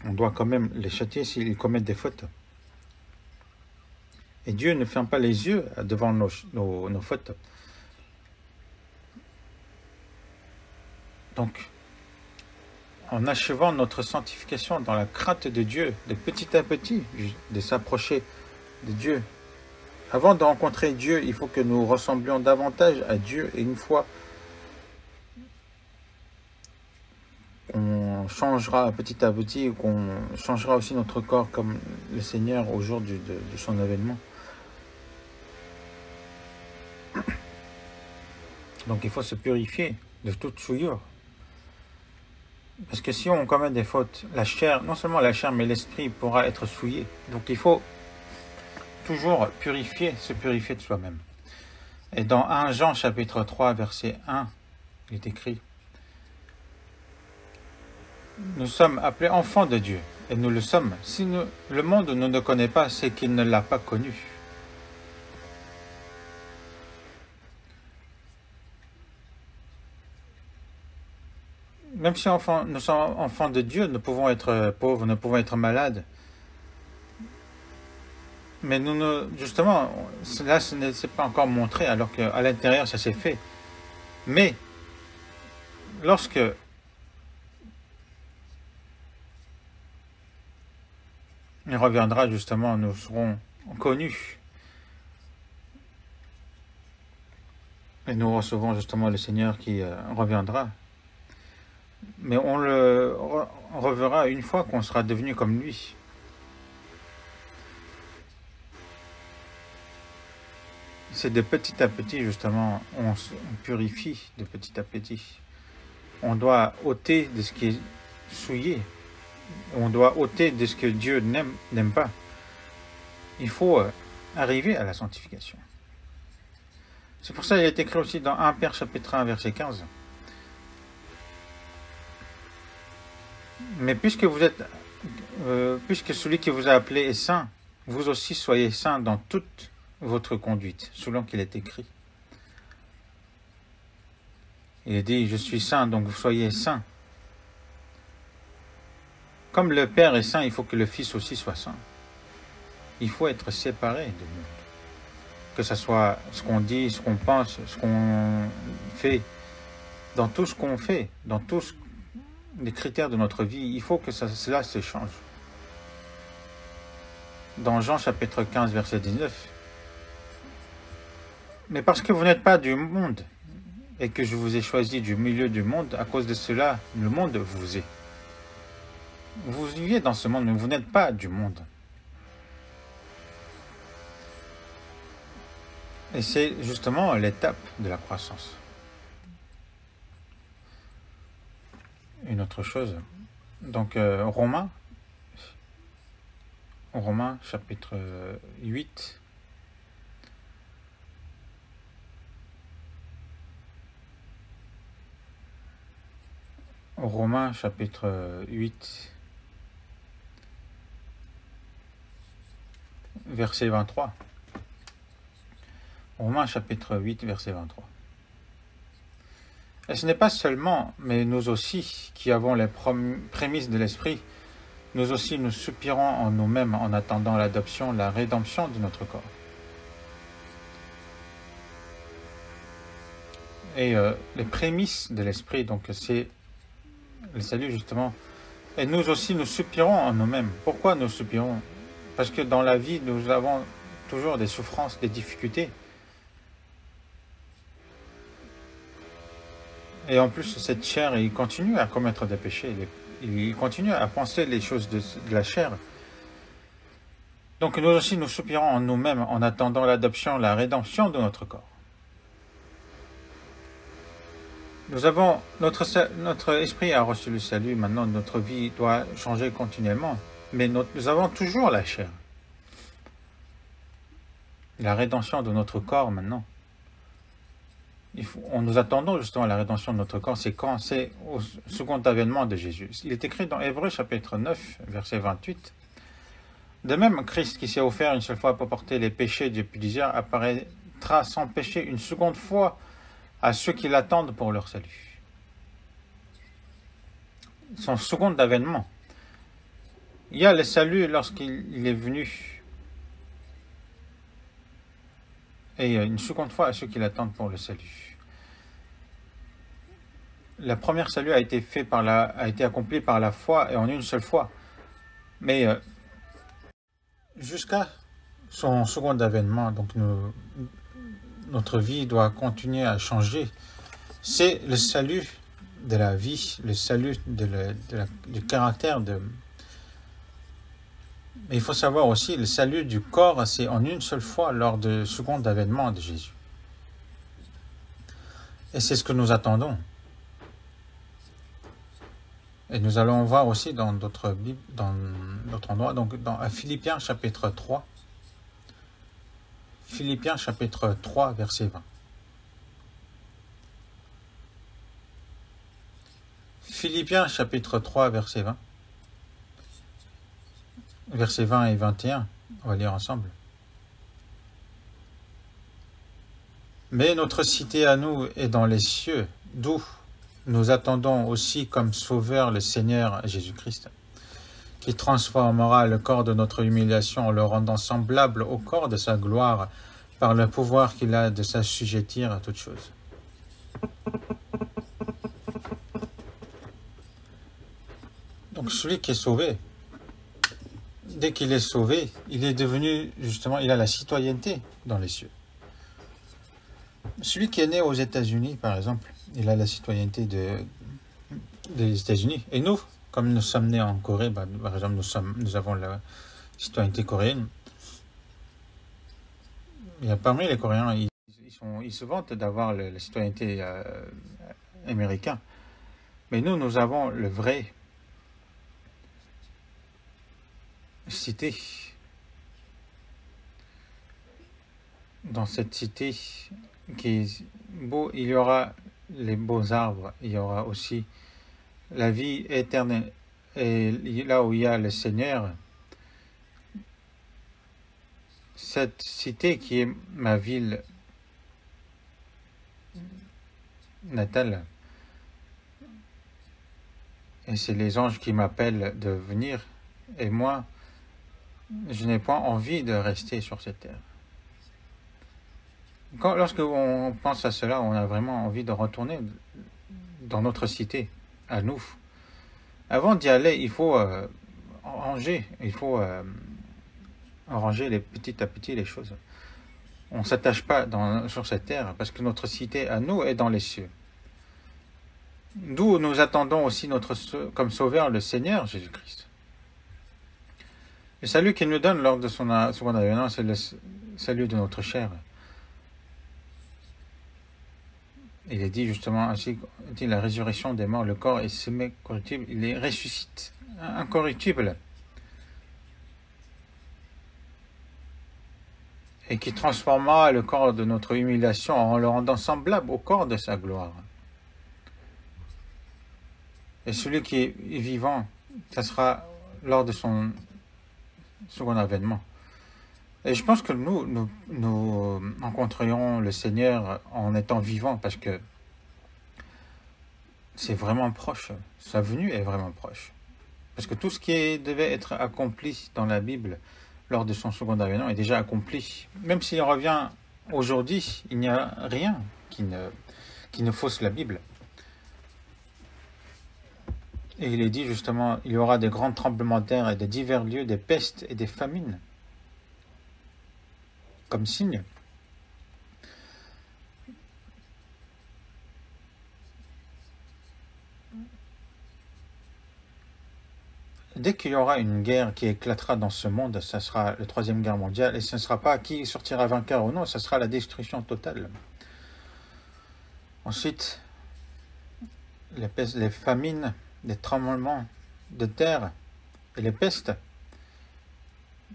on doit quand même les châtier s'ils commettent des fautes. Et Dieu ne ferme pas les yeux devant nos fautes. Donc, en achevant notre sanctification dans la crainte de Dieu, de petit à petit, de s'approcher de Dieu. Avant de rencontrer Dieu, il faut que nous ressemblions davantage à Dieu. Et une fois qu'on changera petit à petit, qu'on changera aussi notre corps comme le Seigneur au jour de son avènement. Donc il faut se purifier de toute souillure. Parce que si on commet des fautes, la chair, non seulement la chair, mais l'esprit pourra être souillé. Donc il faut toujours se purifier de soi-même. Et dans 1 Jean chapitre 3, verset 1, il est écrit: nous sommes appelés enfants de Dieu, et nous le sommes. Si le monde ne nous connaît pas, c'est qu'il ne l'a pas connu. Même si nous sommes enfants de Dieu, nous pouvons être pauvres, nous pouvons être malades. Mais justement, là, ce n'est pas encore montré, alors qu'à l'intérieur, ça s'est fait. Mais, lorsque il reviendra, justement, nous serons connus. Et nous recevons justement le Seigneur qui reviendra. Mais on le reverra une fois qu'on sera devenu comme lui. C'est de petit à petit, justement, on purifie de petit à petit. On doit ôter de ce qui est souillé. On doit ôter de ce que Dieu n'aime pas. Il faut arriver à la sanctification. C'est pour ça qu'il est écrit aussi dans 1 Pierre chapitre 1, verset 15. Mais puisque celui qui vous a appelé est saint, vous aussi soyez saints dans toute votre conduite, selon qu'il est écrit. Il est dit, je suis saint, donc vous soyez saints. Comme le Père est saint, il faut que le Fils aussi soit saint. Il faut être séparé de nous. Que ce soit ce qu'on dit, ce qu'on pense, ce qu'on fait. Dans tout ce qu'on fait, dans tous les critères de notre vie, il faut que cela se change. Dans Jean chapitre 15, verset 19, mais parce que vous n'êtes pas du monde, et que je vous ai choisi du milieu du monde, à cause de cela, le monde vous est. Vous vivez dans ce monde, mais vous n'êtes pas du monde. Et c'est justement l'étape de la croissance. Une autre chose. Donc, Romains chapitre 8. Romains chapitre 8, verset 23. Romains chapitre 8, verset 23. Et ce n'est pas seulement, mais nous aussi, qui avons les prémices de l'Esprit, nous aussi nous soupirons en nous-mêmes en attendant l'adoption, la rédemption de notre corps. Et les prémices de l'Esprit, donc c'est le salut justement. Et nous aussi nous soupirons en nous-mêmes. Pourquoi nous soupirons? Parce que dans la vie, nous avons toujours des souffrances, des difficultés. Et en plus, cette chair, il continue à commettre des péchés. Il continue à penser les choses de la chair. Donc nous aussi, nous soupirons en nous-mêmes en attendant l'adoption, la rédemption de notre corps. Nous avons, notre esprit a reçu le salut, maintenant notre vie doit changer continuellement. Mais nous avons toujours la chair. La rédemption de notre corps maintenant. Nous attendons justement la rédemption de notre corps, c'est quand? C'est au second avènement de Jésus. Il est écrit dans Hébreux chapitre 9, verset 28. De même, Christ qui s'est offert une seule fois pour porter les péchés de plusieurs apparaîtra sans péché une seconde fois à ceux qui l'attendent pour leur salut. Son second avènement. Il y a le salut lorsqu'il est venu, et une seconde fois à ceux qui l'attendent pour le salut. La première salut a été accompli par la foi et en une seule fois. Mais jusqu'à son second avènement, donc notre vie doit continuer à changer. C'est le salut de la vie, le salut du caractère. Mais il faut savoir aussi, le salut du corps, c'est en une seule fois lors du second avènement de Jésus. Et c'est ce que nous attendons. Et nous allons voir aussi dans d'autres Bibles, dans d'autres endroits, donc à Philippiens chapitre 3. Philippiens chapitre 3, verset 20. Philippiens chapitre 3, verset 20. Versets 20 et 21, on va lire ensemble. Mais notre cité à nous est dans les cieux, d'où nous attendons aussi comme sauveur le Seigneur Jésus-Christ, qui transformera le corps de notre humiliation en le rendant semblable au corps de sa gloire par le pouvoir qu'il a de s'assujettir à toutes choses. Donc celui qui est sauvé, dès qu'il est sauvé, il est devenu, justement, il a la citoyenneté dans les cieux. Celui qui est né aux États-Unis, par exemple, il a la citoyenneté des États-Unis. Et nous, comme nous sommes nés en Corée, par exemple, nous avons la citoyenneté coréenne. Il y a parmi les Coréens, ils se vantent d'avoir la citoyenneté américaine. Mais nous avons le vrai cité. Dans cette cité qui est beau, il y aura les beaux arbres, il y aura aussi la vie éternelle. Et là où il y a le Seigneur, cette cité qui est ma ville natale, et c'est les anges qui m'appellent de venir, et moi, je n'ai pas envie de rester sur cette terre. Lorsque on pense à cela, on a vraiment envie de retourner dans notre cité, à nous. Avant d'y aller, il faut ranger, petit à petit les choses. On ne s'attache pas sur cette terre, parce que notre cité à nous est dans les cieux. D'où nous attendons aussi comme sauveur le Seigneur Jésus-Christ. Le salut qu'il nous donne lors de son avènement, c'est le salut de notre chair. Il est dit justement ainsi, la résurrection des morts, le corps est semi-corruptible, il est ressuscite, incorruptible, et qui transformera le corps de notre humiliation en le rendant semblable au corps de sa gloire. Et celui qui est vivant, ça sera lors de son second avènement. Et je pense que nous rencontrerons le Seigneur en étant vivants, parce que c'est vraiment proche. Sa venue est vraiment proche. Parce que tout ce qui devait être accompli dans la Bible lors de son second avènement est déjà accompli. Même s'il revient aujourd'hui, il n'y a rien qui ne fausse la Bible. Et il est dit justement, il y aura des grands tremblements de terre et de divers lieux, des pestes et des famines. Comme signe. Dès qu'il y aura une guerre qui éclatera dans ce monde, ça sera la Troisième Guerre mondiale, et ce ne sera pas qui sortira vainqueur ou non, ça sera la destruction totale. Ensuite, les famines, les tremblements de terre et les pestes.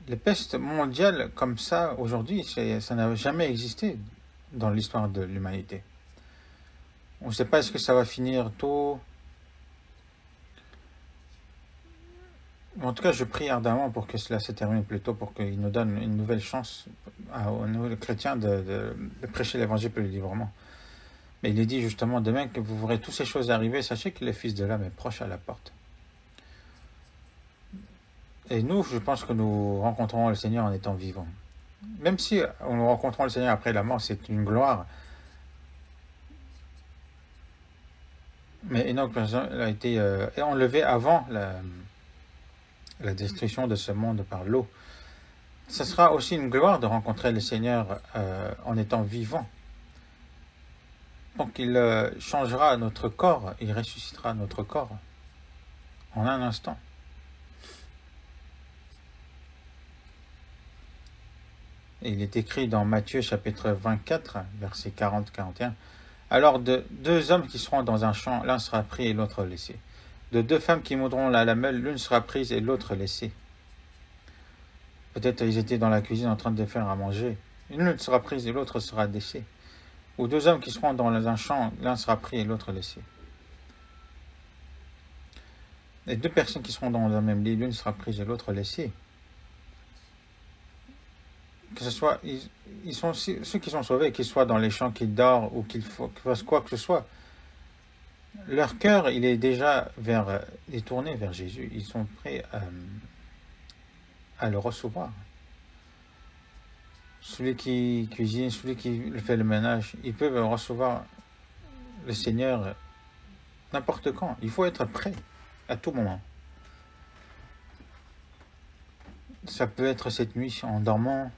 Les pestes mondiales comme ça, aujourd'hui, ça n'a jamais existé dans l'histoire de l'humanité. On ne sait pas est-ce que ça va finir tôt. En tout cas, je prie ardemment pour que cela se termine plus tôt, pour qu'il nous donne une nouvelle chance aux nouveaux chrétiens de prêcher l'évangile plus librement. Mais il est dit justement, demain que vous verrez toutes ces choses arriver, sachez que le Fils de l'homme est proche à la porte. Et nous, je pense que nous rencontrerons le Seigneur en étant vivants. Même si nous rencontrons le Seigneur après la mort, c'est une gloire. Mais Enoch a été enlevé avant la destruction de ce monde par l'eau. Ce sera aussi une gloire de rencontrer le Seigneur en étant vivant. Donc il changera notre corps, il ressuscitera notre corps en un instant. Et il est écrit dans Matthieu chapitre 24, versets 40-41. Alors de deux hommes qui seront dans un champ, l'un sera pris et l'autre laissé. De deux femmes qui moudront la lamelle, l'une sera prise et l'autre laissée. Peut-être ils étaient dans la cuisine en train de faire à manger. L'une sera prise et l'autre sera laissée. Ou deux hommes qui seront dans un champ, l'un sera pris et l'autre laissé. Et deux personnes qui seront dans un même lit, l'une sera prise et l'autre laissée. Que ce soit, ils sont ceux qui sont sauvés, qu'ils soient dans les champs, qu'ils dorment ou qu'ils fassent quoi que ce soit. Leur cœur, il est déjà tourné vers Jésus. Ils sont prêts à le recevoir. Celui qui cuisine, celui qui fait le ménage, ils peuvent recevoir le Seigneur n'importe quand. Il faut être prêt à tout moment. Ça peut être cette nuit en dormant.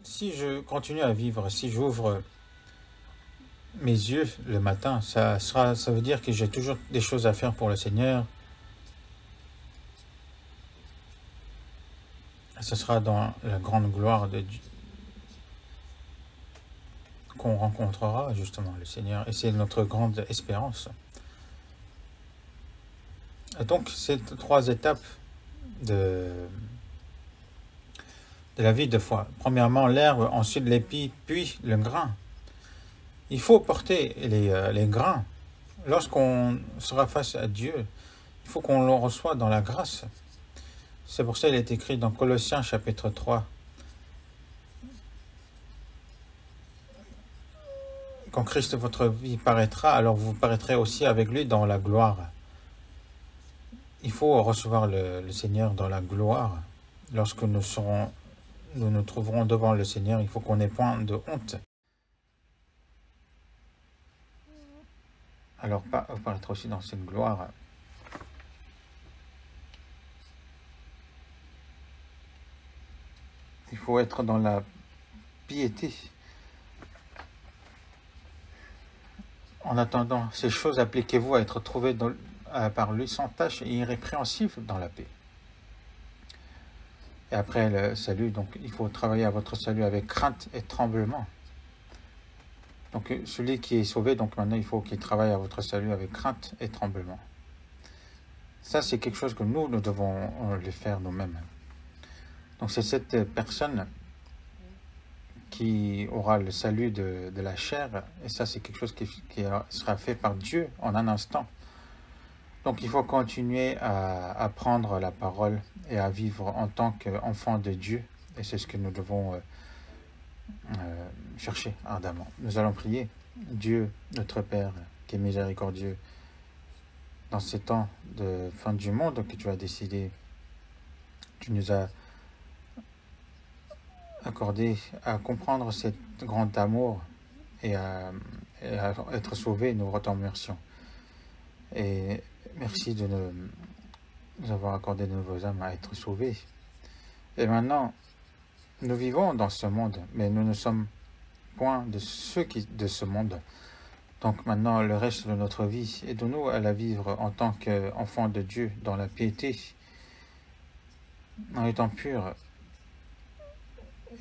Si je continue à vivre, si j'ouvre mes yeux le matin, ça veut dire que j'ai toujours des choses à faire pour le Seigneur. Ce sera dans la grande gloire de Dieu qu'on rencontrera justement le Seigneur. Et c'est notre grande espérance. Et donc, ces trois étapes de la vie de foi. Premièrement, l'herbe, ensuite l'épi, puis le grain. Il faut porter les grains. Lorsqu'on sera face à Dieu, il faut qu'on le reçoive dans la grâce. C'est pour ça qu'il est écrit dans Colossiens chapitre 3. Quand Christ votre vie paraîtra, alors vous paraîtrez aussi avec lui dans la gloire. Il faut recevoir le Seigneur dans la gloire. Lorsque nous nous trouverons devant le Seigneur, il faut qu'on n'ait point de honte. Alors paraître aussi dans cette gloire. Il faut être dans la piété. En attendant ces choses, appliquez-vous à être trouvés par lui sans tache et irrépréhensible dans la paix. Et après le salut, donc il faut travailler à votre salut avec crainte et tremblement. Donc celui qui est sauvé, donc maintenant il faut qu'il travaille à votre salut avec crainte et tremblement. Ça c'est quelque chose que nous devons le faire nous-mêmes. Donc c'est cette personne qui aura le salut de la chair, et ça c'est quelque chose qui sera fait par Dieu en un instant. Donc il faut continuer à prendre la parole et à vivre en tant qu'enfant de Dieu, et c'est ce que nous devons chercher ardemment. Nous allons prier. Dieu, notre Père, qui est miséricordieux, dans ces temps de fin du monde que tu as décidé, tu nous as accordé à comprendre cet grand amour et à être sauvés. Nous t'en remercions. Et merci de nous avoir accordé de nouveaux âmes à être sauvés. Et maintenant, nous vivons dans ce monde, mais nous ne sommes point de ceux de ce monde. Donc maintenant, le reste de notre vie, aide-nous à la vivre en tant qu'enfants de Dieu, dans la piété, en étant purs,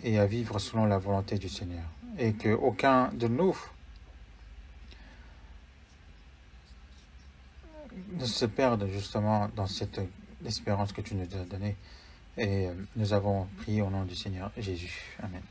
et à vivre selon la volonté du Seigneur. Et qu'aucun de nous ne se perde justement dans cette espérance que tu nous as donnée. Et nous avons prié au nom du Seigneur Jésus. Amen.